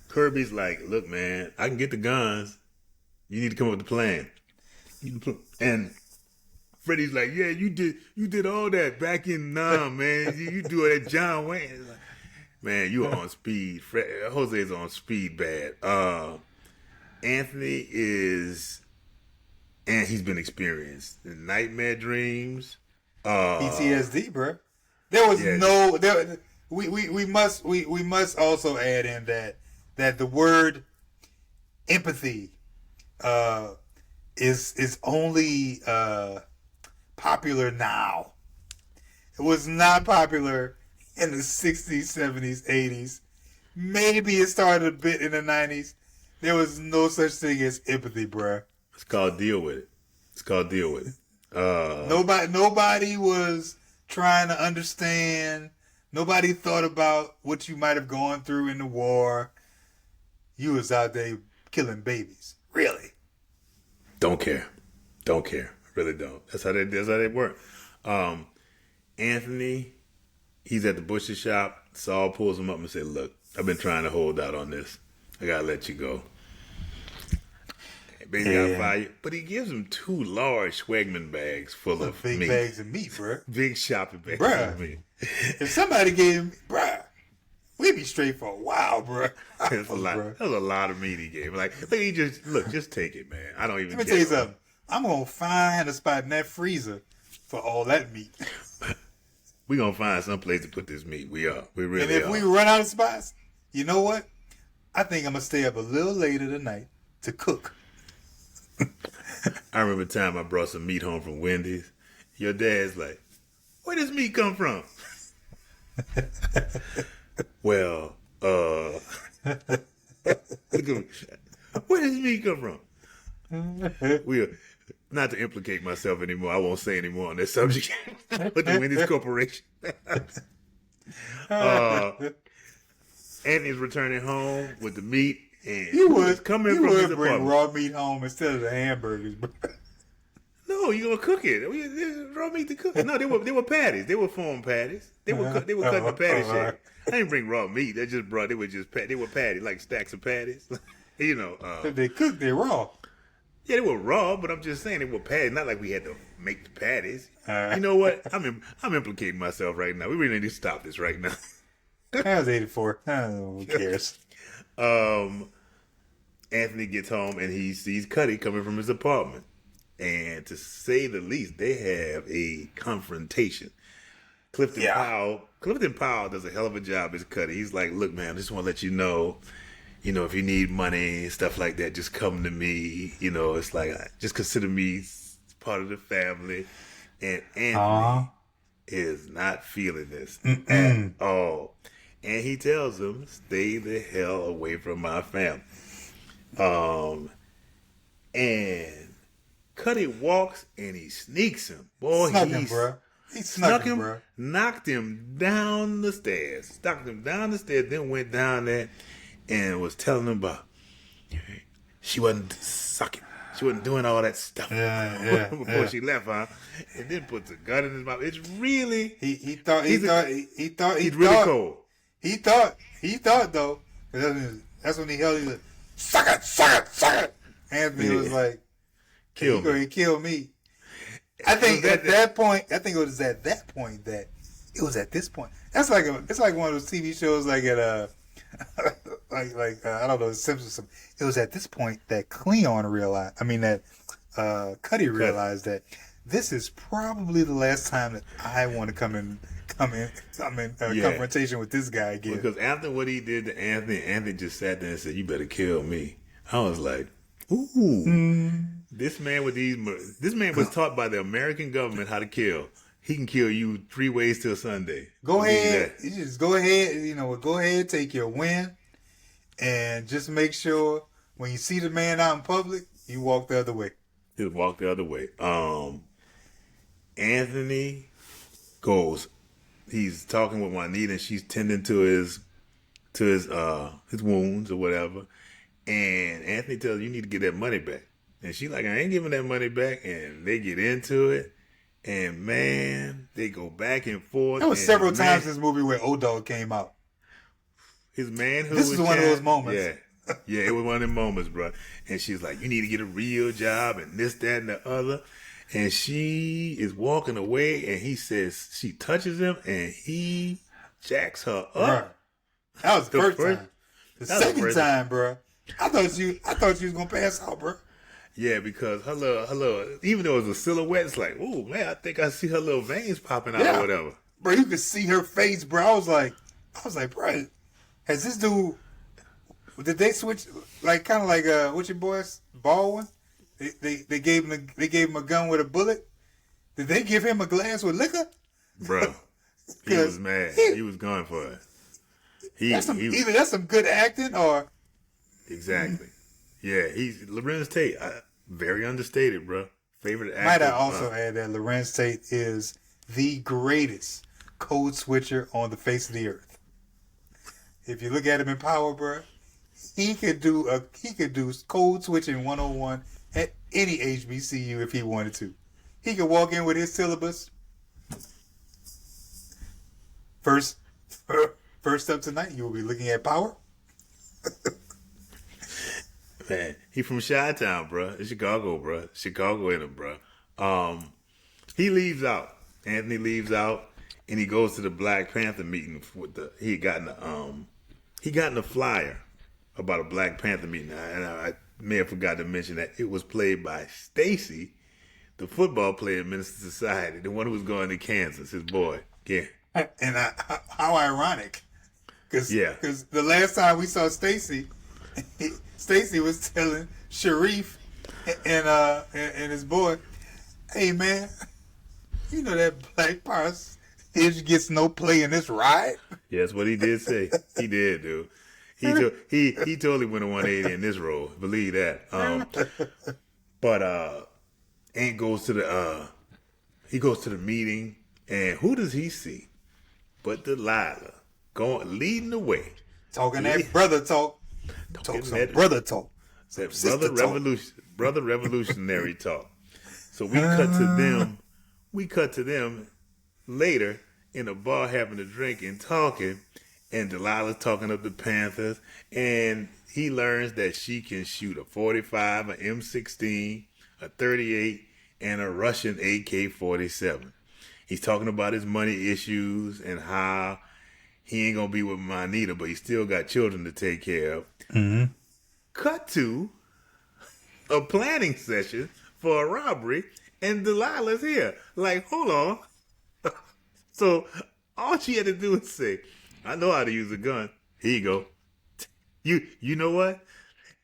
Kirby's like, look, man, I can get the guns. You need to come up with a plan. And Freddie's like, yeah, you did all that back in man. You do all that John Wayne. Like, man, you are on speed. Jose's on speed bad. Anthony is, and he's been experienced in nightmare dreams. PTSD, bro. There was we must also add in that the word empathy is only popular now. It was not popular in the 60s, 70s, 80s. Maybe it started a bit in the 90s. There was no such thing as empathy, bruh. It's called deal with it. Nobody was trying to understand. Nobody thought about what you might have gone through in the war. You was out there killing babies. Really? Don't care. Really don't. That's how they work. Anthony, he's at the butcher shop. Saul pulls him up and said, look, I've been trying to hold out on this. I gotta let you go. Baby got fired. But he gives him 2 large Schwegman bags full of big meat. bags of meat, bro. Big shopping bags of meat. If somebody gave him, bruh, we'd be straight for a while, bruh. That's a lot. That was a lot of meat he gave. Like he just take it, man. I don't even. Let me tell you something. I'm gonna find a spot in that freezer for all that meat. We gonna find some place to put this meat. We really are. And if we run out of spots, you know what? I think I'm gonna stay up a little later tonight to cook. I remember the time I brought some meat home from Wendy's. Your dad's like, where does meat come from? Well, look at me. Where does meat come from? Not to implicate myself anymore. I won't say anymore on this subject. But the Wendy's Corporation. Anthony's returning home with the meat, and You would from his bring apartment. raw meat home instead of the hamburgers, bro. No, you gonna cook it? Raw meat to cook. No, they were patties. They were foam patties. They were cutting the patty shape. I didn't bring raw meat. They were patties, like stacks of patties. You know. If they cook, they're raw. Yeah, they were raw, but I'm just saying they were patties. Not like we had to make the patties. You know what? I'm implicating myself right now. We really need to stop this right now. I was 84. I don't know, who cares? Anthony gets home and he sees Cuddy coming from his apartment. And to say the least, they have a confrontation. Clifton Powell does a hell of a job as Cuddy. He's like, look, man, I just want to let you know, if you need money, stuff like that, just come to me. It's like, just consider me part of the family. And Anthony is not feeling this at all. And he tells him, stay the hell away from my family. And Cuddy walks and he sneaks him. Boy, He snuck him, bro. Knocked him down the stairs. Then went down there and was telling him about she wasn't sucking. She wasn't doing all that stuff before yeah. she left, huh? And then puts a gun in his mouth. It's really He thought he's really cold. He thought though. That's when he held. He like, suck it. Anthony was like, Kill "You gonna kill me." I think at that point. I think it was at that point that it was at this point. It's like one of those TV shows like at I don't know, Simpsons. It was at this point that Cleon realized. I mean that Cuddy realized that this is probably the last time that I want to come in confrontation with this guy again. Because after what he did to Anthony just sat there and said, "You better kill me." I was like, "Ooh, this man was taught by the American government how to kill. He can kill you 3 ways till Sunday." Go ahead. You just go ahead. Go ahead, take your win, and just make sure when you see the man out in public, you walk the other way. Just walk the other way. Anthony goes. He's talking with Juanita, and she's tending to his wounds or whatever. And Anthony tells her, "You need to get that money back." And she's like, "I ain't giving that money back." And they get into it. And man, they go back and forth. There was several times in this movie where O-Dog came out. His manhood. This is one of those moments. Yeah, it was one of them moments, bro. And she's like, "You need to get a real job," and this, that, and the other. And she is walking away, and he says she touches him, and he jacks her up. Right. That was the first time. The second time, bro, I thought you was gonna pass out, bro. Yeah, because her little, even though it was a silhouette, it's like, oh man, I think I see her little veins popping out or whatever. Bro, you could see her face, bro. I was like, bro, has this dude? Did they switch kind of like what's your boy's Baldwin? They gave him a gun with a bullet. Did they give him a glass with liquor? Bro, he was mad. He was going for it. Either that's some good acting or exactly. Yeah, he's Lorenz Tate. Very understated, bro. Favorite actor. Might I also add that Lorenz Tate is the greatest code switcher on the face of the earth. If you look at him in Power, bro, he could do code switching 101 at any HBCU if he wanted to. He could walk in with his syllabus. First up tonight, you will be looking at Power. Man, he from Chi-Town, bro. It's Chicago, bro. Chicago in him, bro. He leaves out. Anthony leaves out, and he goes to the Black Panther meeting he had gotten a flyer about a Black Panther meeting, and I may have forgot to mention that it was played by Stacy, the football player in Minister Society, the one who was going to Kansas, his boy. Yeah. And how ironic, because the last time we saw Stacy. Stacy was telling Sharif and his boy, "Hey man, you know that Black Power gets no play in this ride." Yeah, that's what he did say. He did, dude. He totally went a 180 in this role. Believe that. But Ant goes to the meeting, and who does he see? But Delilah leading the way, talking that brother talk. Talk some brother talk. That brother revolutionary talk. So we cut to them later in a bar having a drink and talking, and Delilah's talking up the Panthers, and he learns that she can shoot a 45, an M16, a 38, and a Russian AK-47. He's talking about his money issues and how he ain't gonna be with Juanita, but he still got children to take care of. Mm-hmm. Cut to a planning session for a robbery, and Delilah's here. Like, hold on. So all she had to do is say, "I know how to use a gun. Here you go. You know what?"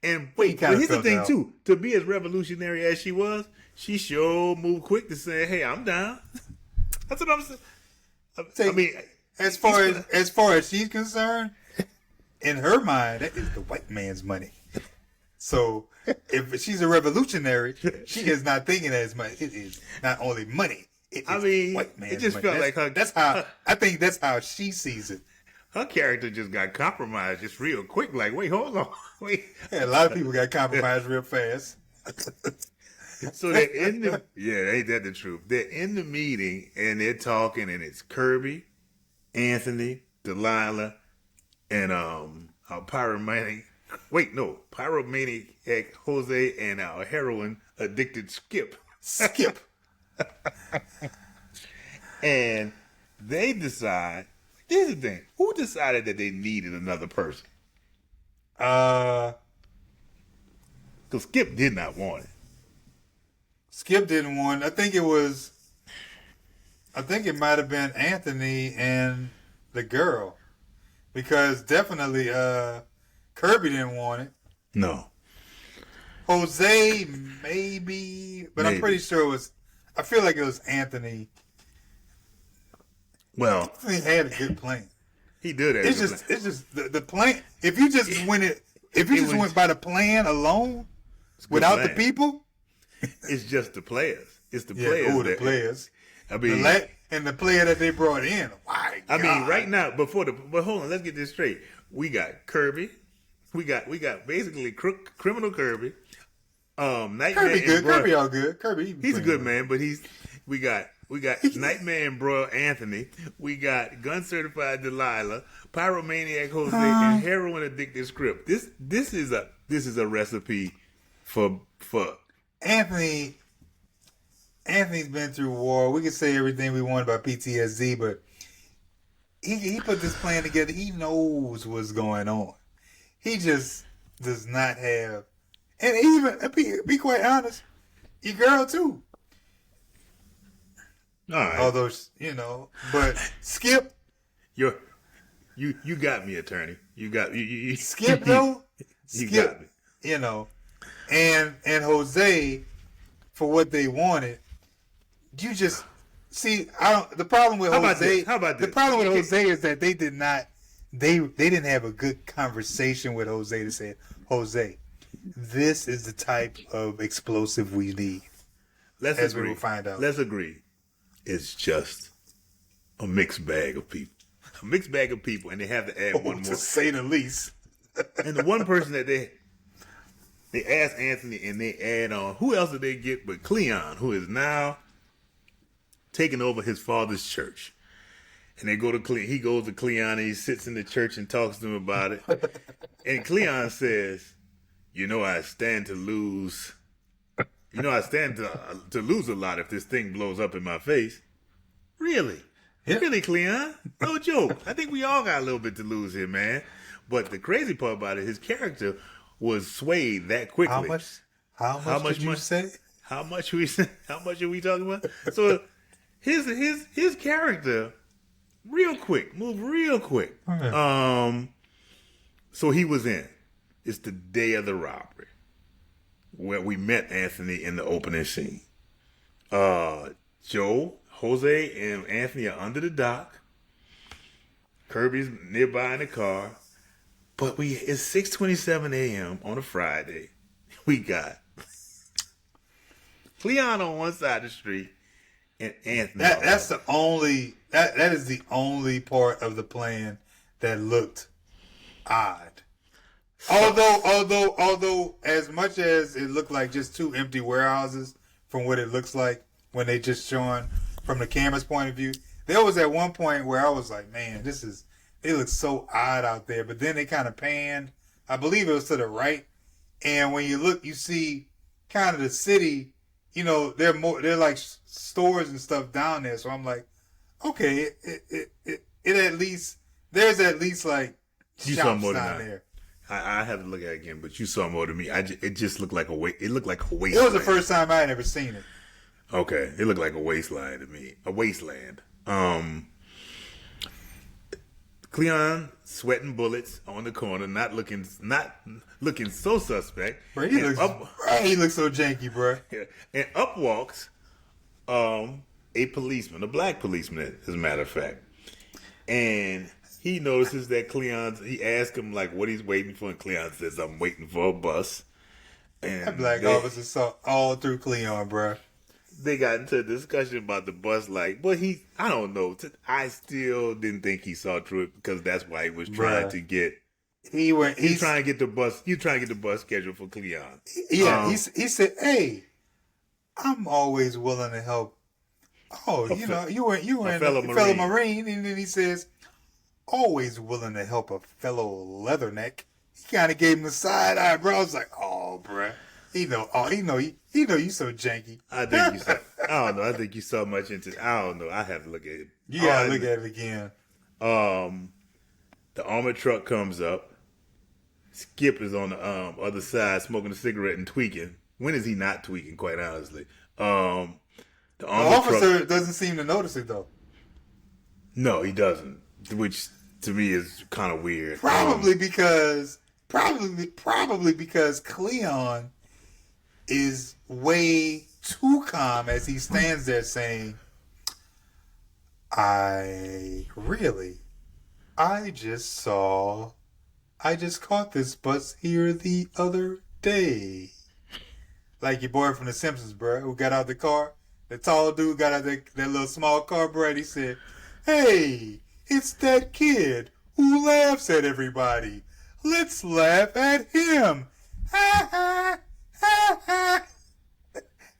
And but here's the thing too. To be as revolutionary as she was, she sure moved quick to say, "Hey, I'm down." That's what I'm saying. I mean, as far as she's concerned, in her mind, that is the white man's money. So if she's a revolutionary, she is not thinking as much. It is not only money. It is white man's money. It just felt like her. That's how I think. That's how she sees it. Her character just got compromised just real quick. Like, wait, hold on, wait. Yeah, a lot of people got compromised real fast. So they're in the ain't that the truth? They're in the meeting and they're talking, and it's Kirby, Anthony, Delilah, and our pyromaniac. Wait, no, pyromaniac Jose and our heroin addicted Skip. Skip. And they decide. Here's the thing: who decided that they needed another person? Because Skip did not want it. Skip didn't want. I think it might have been Anthony and the girl, because definitely Kirby didn't want it. No. Jose maybe, but I'm pretty sure it was. I feel like it was Anthony. Well, Anthony had a good plan. He did. It's just the plan. If you just went by the plan alone, without the people. It's just the players. It's the Yeah, players. the players. I mean, and the player that they brought in. My God. I mean, right now, but hold on, let's get this straight. We got Kirby. We got basically criminal Kirby. Nightmare Kirby good. Bro, Kirby all good. Kirby. he's a good man, but we got Nightmare and Bro Anthony. We got gun certified Delilah, pyromaniac Jose, and heroin addicted Script. This is a recipe for. Anthony's been through war. We can say everything we want about PTSD, but he put this plan together. He knows what's going on. He just does not have, and even be quite honest, your girl too. All right. Although but Skip, you got me, attorney. You got you. Skip though. You Skip, got me. And Jose, for what they wanted, you just see. The problem with Jose. How about this? The problem with Jose is that they did not. They didn't have a good conversation with Jose to say, Jose, this is the type of explosive we need. Let's as agree. we will find out. Let's agree. It's just a mixed bag of people. A mixed bag of people, and they have to add one more. To say the least. And the one person that they ask Anthony, and they add on, who else did they get but Cleon, who is now taking over his father's church. And they go to Cleon. He goes to Cleon, and he sits in the church and talks to him about it. And Cleon says, I stand to lose. I stand to lose a lot if this thing blows up in my face. Really? Yep. Really, Cleon? No joke. I think we all got a little bit to lose here, man. But the crazy part about it, his character was swayed that quickly. How much did you say? How much are we talking about? So his character moved real quick. Okay. So he was in. It's the day of the robbery where we met Anthony in the opening scene. Jose and Anthony are under the dock. Kirby's nearby in the car. But it's 6:27 a.m. on a Friday. We got Cleon on one side of the street and Anthony. That's the only that is the only part of the plan that looked odd. Although as much as it looked like just two empty warehouses from what it looks like when they just showing from the camera's point of view, there was at one point where I was like, man, it looks so odd out there. But then they kind of panned. I believe it was to the right. And when you look, you see kind of the city, they're like stores and stuff down there. So I'm like, okay, there's at least like shops down there. I have to look at it again, but you saw more than me. It just looked like a wasteland. It looked like a wasteland. It was the first time I had ever seen it. Okay, it looked like a wasteland to me. A wasteland. Cleon sweating bullets on the corner, not looking so suspect. Bro, he looks so janky, bro. And up walks a policeman, a black policeman, as a matter of fact. And he notices that he asks him like what he's waiting for, and Cleon says, "I'm waiting for a bus." And that black officer saw all through Cleon, bro. They got into a discussion about the bus, but I don't know. I still didn't think he saw through it because that's why he was trying to get he went. You trying to get the bus? You trying to get the bus scheduled for Cleon? Yeah, he said, "Hey, I'm always willing to help." Oh, you were a fellow Marine, and then he says, "Always willing to help a fellow leatherneck." He kind of gave him a side eye, bro. I was like, "Oh, bro, he know you so janky." I think you saw. I don't know. I think you saw much into. I don't know. I have to look at it. You gotta look at it again. The armored truck comes up. Skip is on the other side smoking a cigarette and tweaking. When is he not tweaking, quite honestly? The officer doesn't seem to notice it, though. No, he doesn't, which to me is kind of weird. Probably because Cleon is way too calm as he stands there saying, I just caught this bus here the other day. Like your boy from The Simpsons, bro, who got out the car. The tall dude got out that little small car, bro, and he said, hey, it's that kid who laughs at everybody. Let's laugh at him. Ha ha ha ha.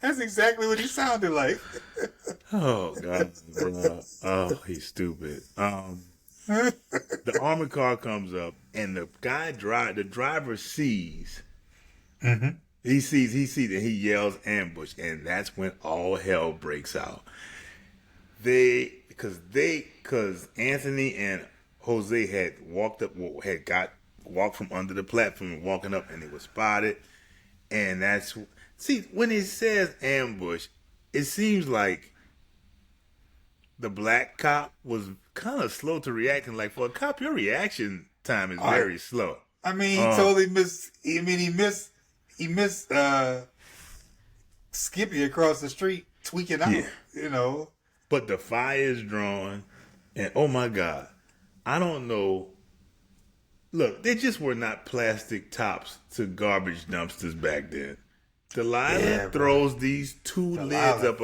That's exactly what he sounded like. Oh, God. Oh, he's stupid. The armored car comes up, and the driver sees. Mm-hmm. He sees, and he yells ambush, and that's when all hell breaks out. Because Anthony and Jose had walked from under the platform and walking up, and they were spotted, and when it says ambush, it seems like the black cop was kind of slow to react, and like for a cop, your reaction time is very slow. I mean, he totally missed. I mean, he missed Skippy across the street tweaking out. Yeah. You know. But the fire is drawn, and oh my God, I don't know. Look, they just were not plastic tops to garbage dumpsters back then. Delilah throws these two lids up.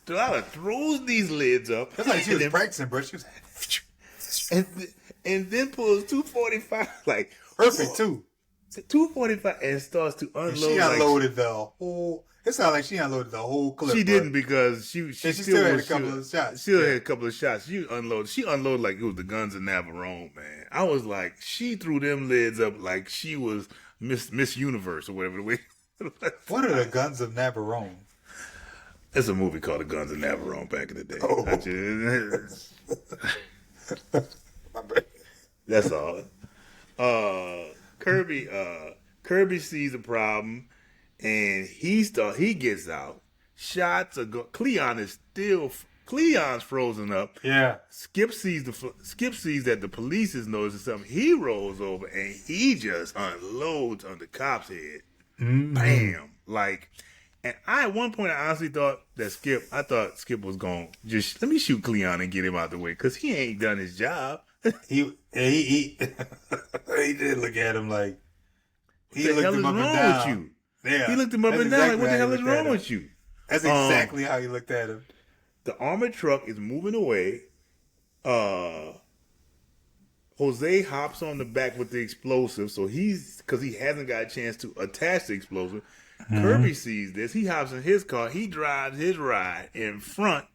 Delilah throws these lids up. That's like she was practicing, bro. She was and then pulls 245 like perfect too. 245 and starts to unload. She unloaded the whole. It sounded like she unloaded the whole clip. She didn't because she still had a couple of shots. Still had a couple of shots. She unloaded like it was the Guns of Navarone, man. I was like, she threw them lids up like she was Miss Universe or whatever the way. What are the Guns of Navarone? It's a movie called The Guns of Navarone back in the day. Oh. That's all. Kirby sees a problem and he gets out. Shots are Cleon's frozen up. Yeah. Skip sees that the police is noticing something. He rolls over and he just unloads on the cop's head. Mm-hmm. Bam! And at one point I honestly thought that Skip was going just let me shoot Cleon and get him out the way because he ain't done his job. he did look at him like he looked him up and down. With you? Yeah, he looked him up and down like what the hell is wrong with you? That's exactly how he looked at him. The armored truck is moving away. Jose hops on the back with the explosive, so because he hasn't got a chance to attach the explosive. Mm-hmm. Kirby sees this. He hops in his car. He drives his ride in front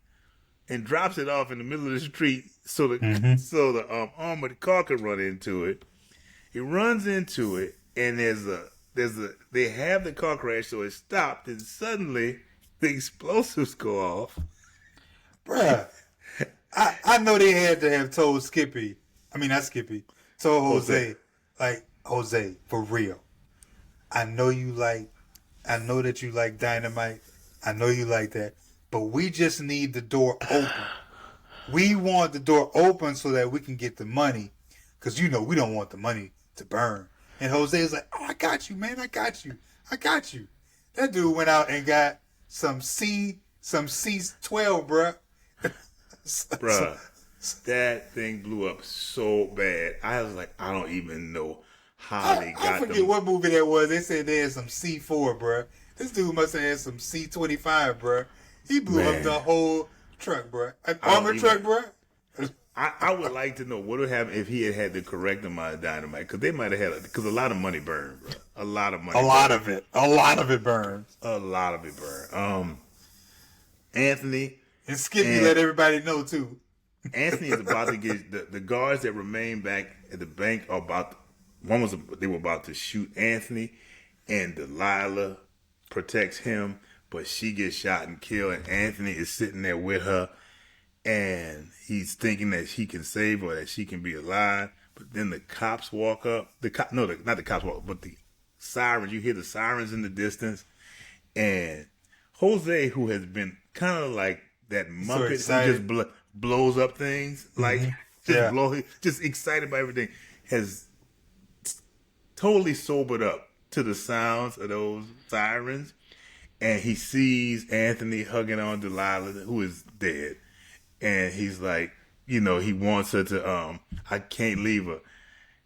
and drops it off in the middle of the street so the armored car can run into it. He runs into it, and they have the car crash, so it stopped, and suddenly the explosives go off. Bruh, I know they had to have told Skippy. I mean, not Skippy. Told Jose, like, Jose, for real. I know that you like dynamite. I know you like that. But we just need the door open. We want the door open so that we can get the money. Because, we don't want the money to burn. And Jose is like, oh, I got you, man. I got you. That dude went out and got some C12, bruh. Bruh. That thing blew up so bad. I was like, I don't even know how they got them. I forget what movie that was. They said they had some C4, bruh. This dude must have had some C25, bruh. He blew up the whole truck, bruh. An armored truck, bruh. I would like to know what would happen if he had the correct amount of dynamite, because they might have had because a lot of money burned, bro. A lot of money. A lot of it. A lot of it burns. A lot of it burned. Anthony And Skippy let everybody know too. Anthony is about to get the guards that remain back at the bank are about. They were about to shoot Anthony, and Delilah protects him, but she gets shot and killed, and Anthony is sitting there with her, and he's thinking that he can save her, that she can be alive. But then the cops walk up. Not the cops walk up, but the sirens. You hear the sirens in the distance, and Jose, who has been kind of like that Muppet who just blows up things, like just excited by everything, has totally sobered up to the sounds of those sirens, and he sees Anthony hugging on Delilah, who is dead, and he's like, he wants her to, I can't leave her.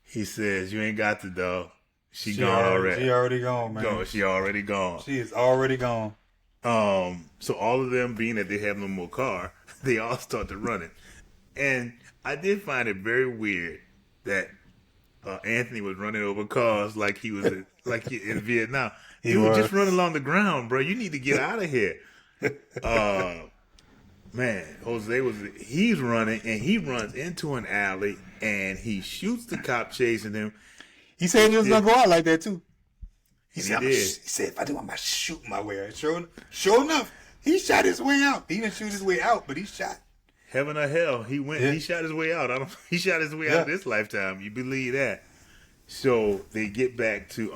He says, "You ain't got to, dog. She gone already. She already gone, man. She already gone. She is already gone." So all of them, being that they have no more car, they all start to run it, and I did find it very weird that Anthony was running over cars like he was in Vietnam. He was just running along the ground, bro. You need to get out of here. Man, he's running, and he runs into an alley, and he shoots the cop chasing him. He said he was going to go out like that, too. He said, if I do, I'm going to shoot my way out. Sure enough, he shot his way out. He didn't shoot his way out, but he shot. Heaven or hell, he went. Yeah. He shot his way out. He shot his way out of this lifetime. You believe that? So they get back to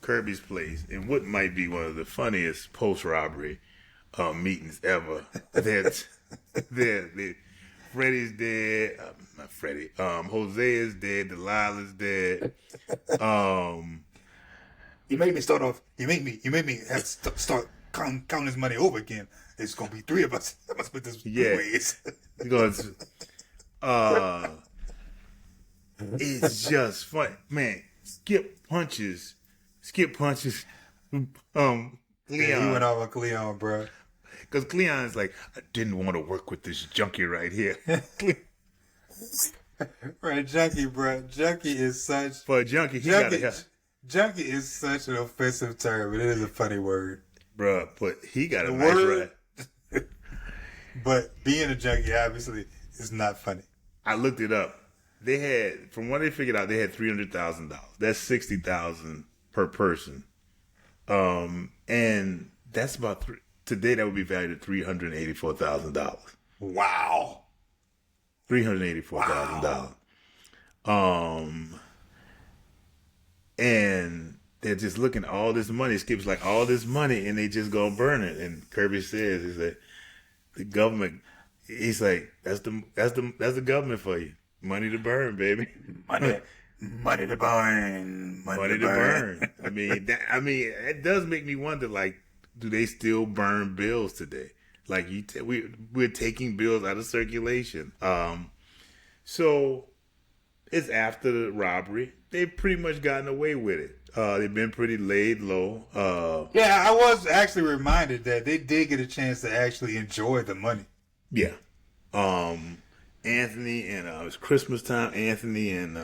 Kirby's place, and what might be one of the funniest post-robbery meetings ever. Freddie's dead. Not Freddie. Jose is dead. Delilah's dead. You made me start off. You made me have to start counting this money over again. It's gonna be three of us. I must put this three ways. Because it's just fun, man. Skip punches. Cleon. Yeah, he went off on Cleon, bro. Because Cleon is like, I didn't want to work with this junkie right here. Right, junkie, bro. Junkie is such. For a junkie, he got to help. Junkie is such an offensive term, but it is a funny word, bro. But he got a nice ride. But being a junkie obviously is not funny. I looked it up. They had, from what they figured out, they had $300,000. That's $60,000 per person, and that's about today. That would be valued at $384,000. Wow, $384,000. And they're just looking at all this money. Skip's like, all this money, and they just gonna burn it. And Kirby says, he said, the government. He's like, that's the government for you. Money to burn, baby. Money to burn. Money to burn. I mean, it does make me wonder. Like, do they still burn bills today? Like, we're taking bills out of circulation. So it's after the robbery. They've pretty much gotten away with it. They've been pretty laid low. Yeah, I was actually reminded that they did get a chance to actually enjoy the money. Yeah. Anthony and it was Christmas time. Anthony and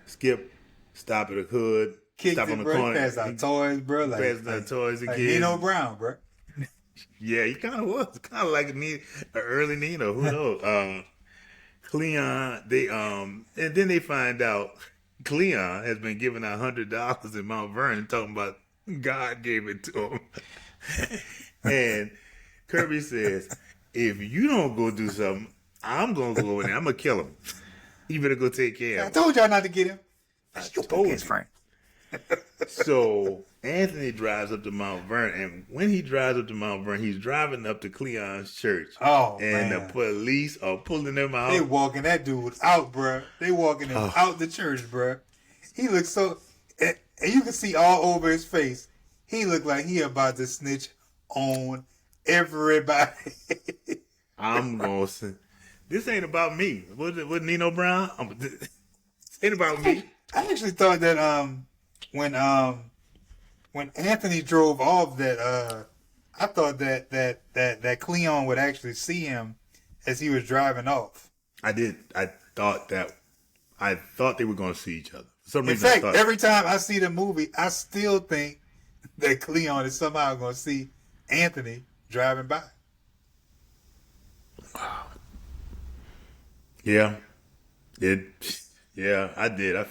Skip stop at a hood. Stop on the corner. Pass out toys, bro. Pass out toys and like kids. Nino Brown, bro. Yeah, he kind of was. Kind of like an early Nino. Who knows? Cleon, and then they find out Cleon has been giving out $100 in Mount Vernon, talking about God gave it to him. And Kirby says, if you don't go do something, I'm going to go in there. I'm going to kill him. You better go take care of him. I told y'all not to get him. I told his friend. So Anthony drives up to Mount Vernon, and when he drives up to Mount Vernon, he's driving up to Cleon's church. Oh, and man. The police are pulling him out. They walking that dude out, bro. They walking him out the church, bro. He looks so, and you can see all over his face. He looked like he about to snitch on everybody. I'm going to. This ain't about me. Was Nino Brown? This ain't about me. I actually thought that when Anthony drove off, that I thought that Cleon would actually see him as he was driving off. I did. I thought they were going to see each other. For some In reason, I fact, thought. every time I see the movie, I still think that Cleon is somehow going to see Anthony driving by. Yeah, it. Yeah, I did. I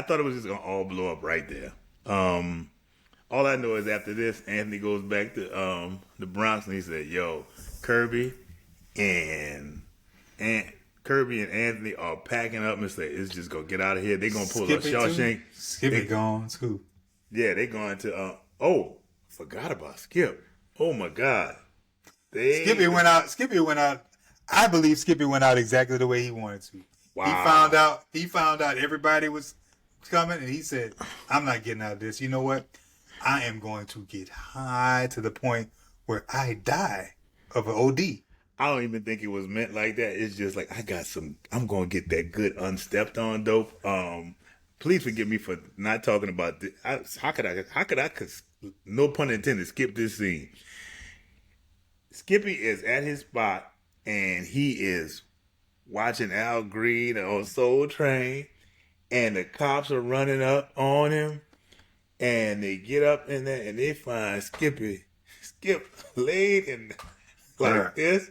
thought it was just gonna all blow up right there. All I know is after this, Anthony goes back to the Bronx and he said, "Yo, Kirby and and Kirby and Anthony are packing up and say it's just gonna get out of here. They're gonna pull a Shawshank. Skippy gone too. Yeah, they're going to. Forgot about Skip. Oh my God, Skippy went out. Skippy went out. I believe Skippy went out exactly the way he wanted to. Wow. He found out everybody was coming, and he said, "I'm not getting out of this. You know what? I am going to get high to the point where I die of an OD." I don't even think it was meant like that. It's just like I'm gonna get that good unstepped on dope. Please forgive me for not talking about this. How could I, no pun intended, skip this scene. Skippy is at his spot and he is watching Al Green on Soul Train, and the cops are running up on him, and they get up in there and they find Skip laid in like this.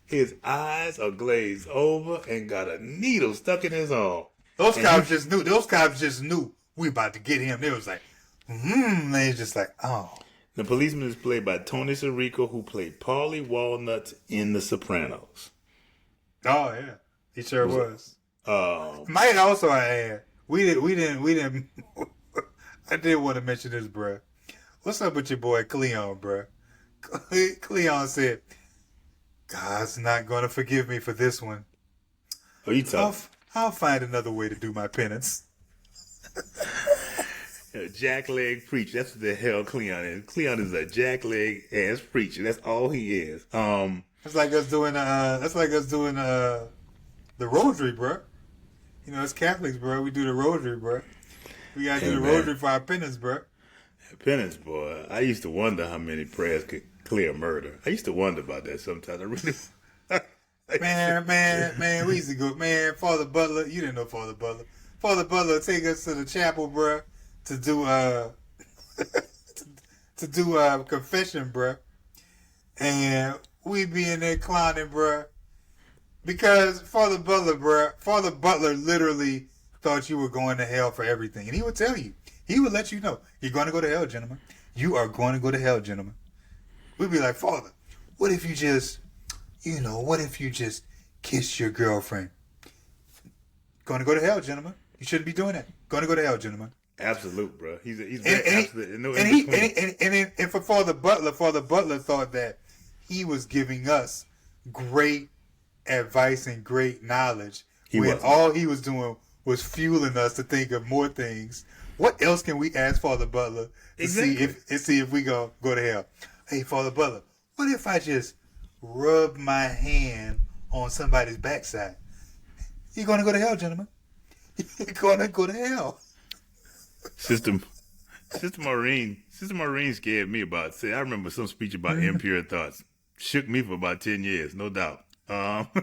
His eyes are glazed over and got a needle stuck in his arm. Those cops just knew we about to get him. They was like, They just like, oh. The policeman is played by Tony Sirico, who played Paulie Walnuts in The Sopranos. Oh yeah, he sure was. Uh, Might also add, we didn't. I did want to mention this, bruh. What's up with your boy Cleon, bruh? Cleon said, "God's not gonna forgive me for this one. oh, you tough. I'll find another way to do my penance." Jackleg preacher. That's what the hell Cleon is. Cleon is a jackleg ass preacher. That's all he is. That's like us doing. The rosary, bruh. You know, as Catholics, bruh, we do the rosary, bruh. We gotta do the rosary for our penance, bruh. Penance, boy. I used to wonder how many prayers could clear murder. I used to wonder about that sometimes. I really. Man, we used to go, man, Father Butler, you didn't know Father Butler. Father Butler would take us to the chapel, bruh, to do confession, bruh. And we'd be in there clowning, bruh. Because Father Butler literally thought you were going to hell for everything. And he would tell you. He would let you know, you're going to go to hell, gentlemen. You are going to go to hell, gentlemen. We'd be like, Father, what if you just kiss your girlfriend? Going to go to hell, gentlemen. You shouldn't be doing that. Going to go to hell, gentlemen. Absolute, bro. He's And for Father Butler thought that he was giving us great advice and great knowledge all he was doing was fueling us to think of more things. What else can we ask Father Butler to see if we go to hell? Hey, Father Butler, what if I just rub my hand on somebody's backside? You're going to go to hell, gentlemen. You're going to go to hell. Sister Maureen scared me about. I remember some speech about impure thoughts. Shook me for about 10 years, no doubt. Back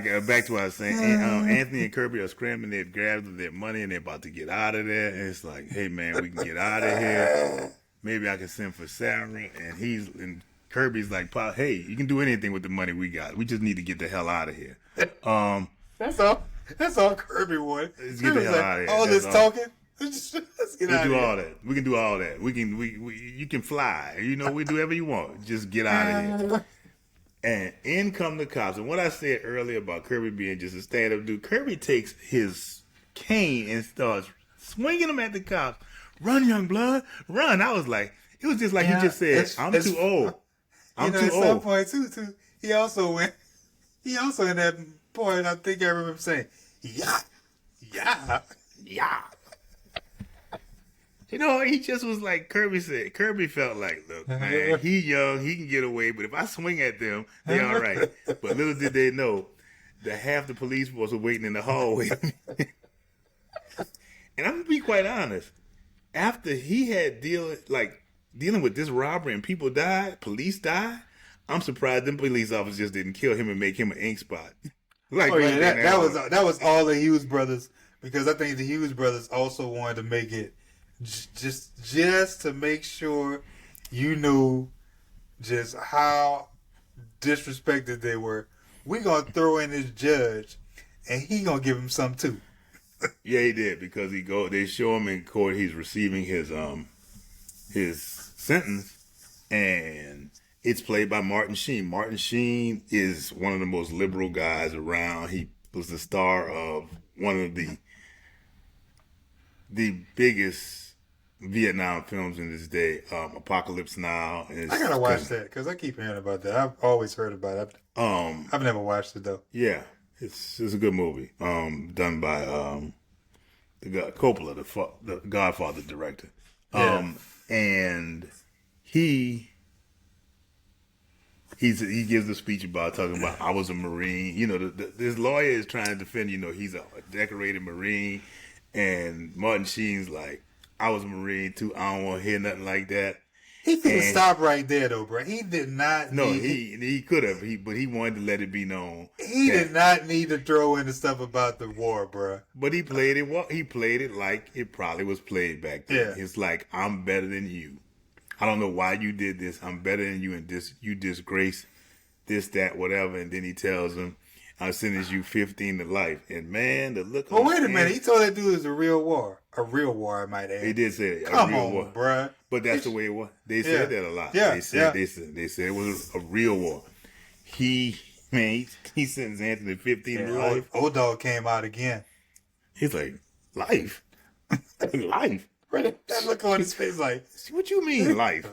to what I was saying. Anthony and Kirby are scrambling. They've grabbed their money and they're about to get out of there. And it's like, hey man, we can get out of here. Maybe I can send for Sarah. And Kirby's like, hey, you can do anything with the money we got. We just need to get the hell out of here. That's all. That's all Kirby wanted. Let's get the hell out of here. All this talking. Let's get out of here. All that. We can do all that. You can fly. You know, we do whatever you want. Just get out of here. And in come the cops. And what I said earlier about Kirby being just a stand-up dude, Kirby takes his cane and starts swinging them at the cops. Run, young blood, run. I was like, it was just like he just said, I'm too old. I'm too old. At some point, too, he also in that point, I think I remember him saying, yeah. You know, he just was like Kirby said. Kirby felt like, look, man, he young, he can get away, but if I swing at them, they all right. But little did they know that half the police force were waiting in the hallway. And I'm gonna be quite honest. After he had dealing with this robbery and people died, police died, I'm surprised them police officers just didn't kill him and make him an ink spot. Oh yeah, right that was all the Hughes brothers, because I think the Hughes brothers also wanted to make it just to make sure you knew just how disrespected they were. We gonna throw in this judge, and he gonna give him some too. Yeah, he did, because they show him in court. He's receiving his sentence, and it's played by Martin Sheen. Martin Sheen is one of the most liberal guys around. He was the star of one of the biggest Vietnam films in this day, Apocalypse Now. I gotta watch that because I keep hearing about that. I've always heard about it. I've never watched it though. Yeah, it's a good movie. Done by the guy Coppola, the Godfather director. And he gives a speech about talking about, I was a Marine. You know, this lawyer is trying to defend. You know, he's a decorated Marine, and Martin Sheen's like, I was a Marine too. I don't want to hear nothing like that. He could have stopped right there, though, bro. He did not. No, he could have. But he wanted to let it be known. He did not need to throw in the stuff about the war, bro. But he played it. Well, he played it like it probably was played back then. Yeah. It's like, I'm better than you. I don't know why you did this. I'm better than you, and you disgrace this, that, whatever. And then he tells him, I'll sentence you 15 to life. And man, the look. Well, wait a minute. He told that dude it was a real war. A real war, I might add. He did say it. Come on, war. Bruh. But that's the way it was. They said that a lot. Yeah. They said it was a real war. He sentenced Anthony 15 to life. Old dog came out again. He's like, life? Life? Right. That look on his face like, what you mean life?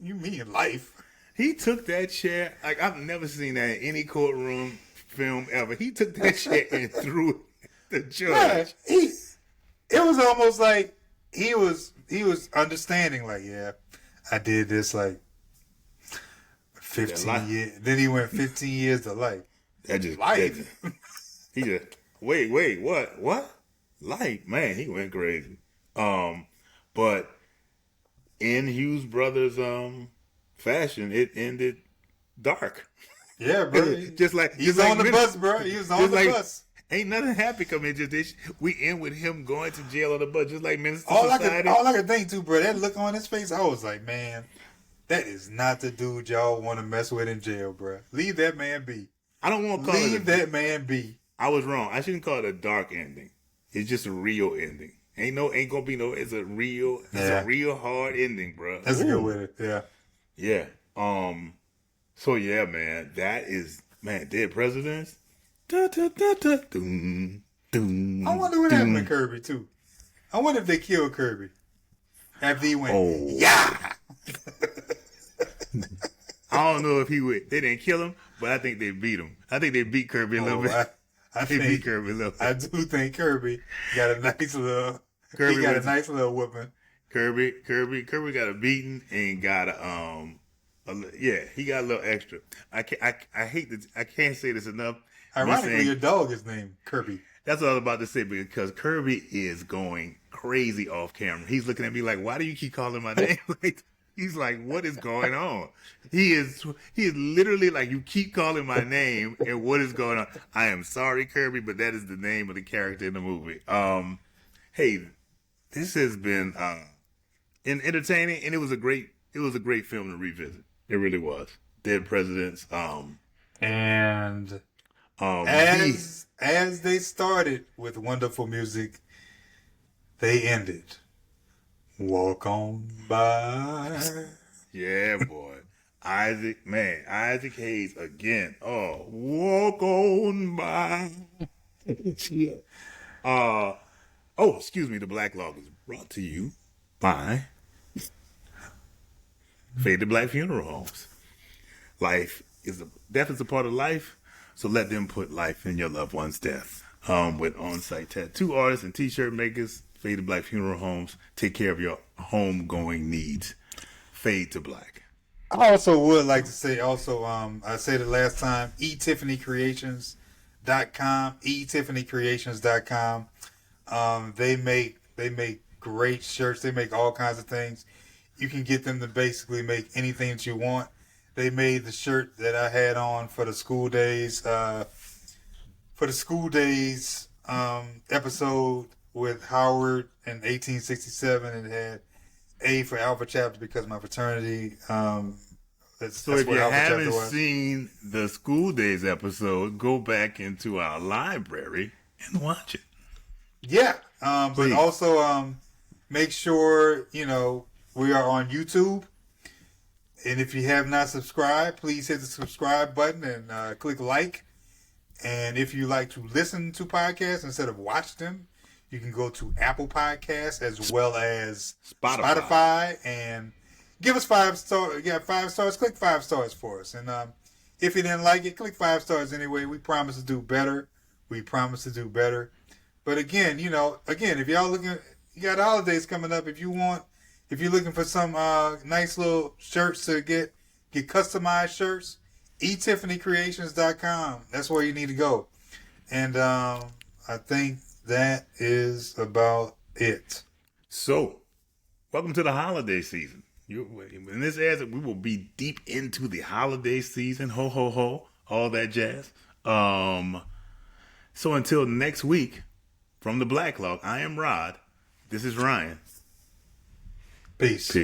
You mean life? He took that chair, like I've never seen that in any courtroom film ever. He took that chair and threw it at the judge. Yeah, it was almost like he was understanding, like, yeah, I did this like 15 years. Then he went 15 years to life. That just life. He just wait, what? Life, man, he went crazy. But in Hughes Brothers fashion, it ended dark. Yeah, bro. just like he's on the bus, bro. He was on the bus. Ain't nothing happy coming. We end with him going to jail on the bus, just like Minister all Society. All I could think too, bro. That look on his face, I was like, man, that is not the dude y'all want to mess with in jail, bro. Leave that man be. I don't want to call Leave that man be. I was wrong. I shouldn't call it a dark ending. It's just a real ending. Ain't gonna be no. It's a real hard ending, bro. That's good with it. Yeah. Yeah. So yeah, man, that is Dead Presidents. Da, da, da, da, doom, doom, I wonder what happened to Kirby too. I wonder if they killed Kirby after he went. Oh yeah. I don't know if he would. They didn't kill him, but I think they beat him. I think they beat Kirby a little bit. They beat Kirby a little bit. I do think Kirby got a nice little. He got a nice little whooping. Kirby got a beating and got he got a little extra. I can't say this enough. Ironically, your dog is named Kirby. That's what I was about to say, because Kirby is going crazy off camera. He's looking at me like, why do you keep calling my name? He's like, what is going on? He is literally like, you keep calling my name, and what is going on? I am sorry, Kirby, but that is the name of the character in the movie. Hey, this has been entertaining, and it was a great film to revisit. It really was. Dead Presidents. And as they started with wonderful music, they ended. Walk on by. Yeah, boy. Isaac Hayes again. Oh, walk on by. Excuse me. The Blacklog is brought to you by Faded Black Funeral Homes. Death is a part of life, so let them put life in your loved one's death. With on-site tattoo artists and t-shirt makers, Faded Black Funeral Homes take care of your homegoing needs. Fade to black. I also would like to say, I said it last time, eTiffanyCreations.com, eTiffanyCreations.com. They make great shirts. They make all kinds of things. You can get them to basically make anything that you want. they made the shirt that I had on for the school days. Episode with Howard in 1867, and it had A for Alpha Chapter because my fraternity. So if you haven't seen the School Days episode, go back into our library and watch it. Yeah, but also make sure we are on YouTube. And if you have not subscribed, please hit the subscribe button and click like. And if you like to listen to podcasts instead of watch them, you can go to Apple Podcasts as well as Spotify and give us 5 stars. Yeah, 5 stars. Click 5 stars for us. And if you didn't like it, click 5 stars anyway. We promise to do better. But again, if y'all looking, you got holidays coming up. If you're looking for some nice little shirts to get customized shirts, eTiffanyCreations.com. That's where you need to go. And I think that is about it. So, welcome to the holiday season. In this airs, we will be deep into the holiday season. Ho, ho, ho. All that jazz. So until next week, from the Blacklog, I am Rod. This is Ryan. Peace.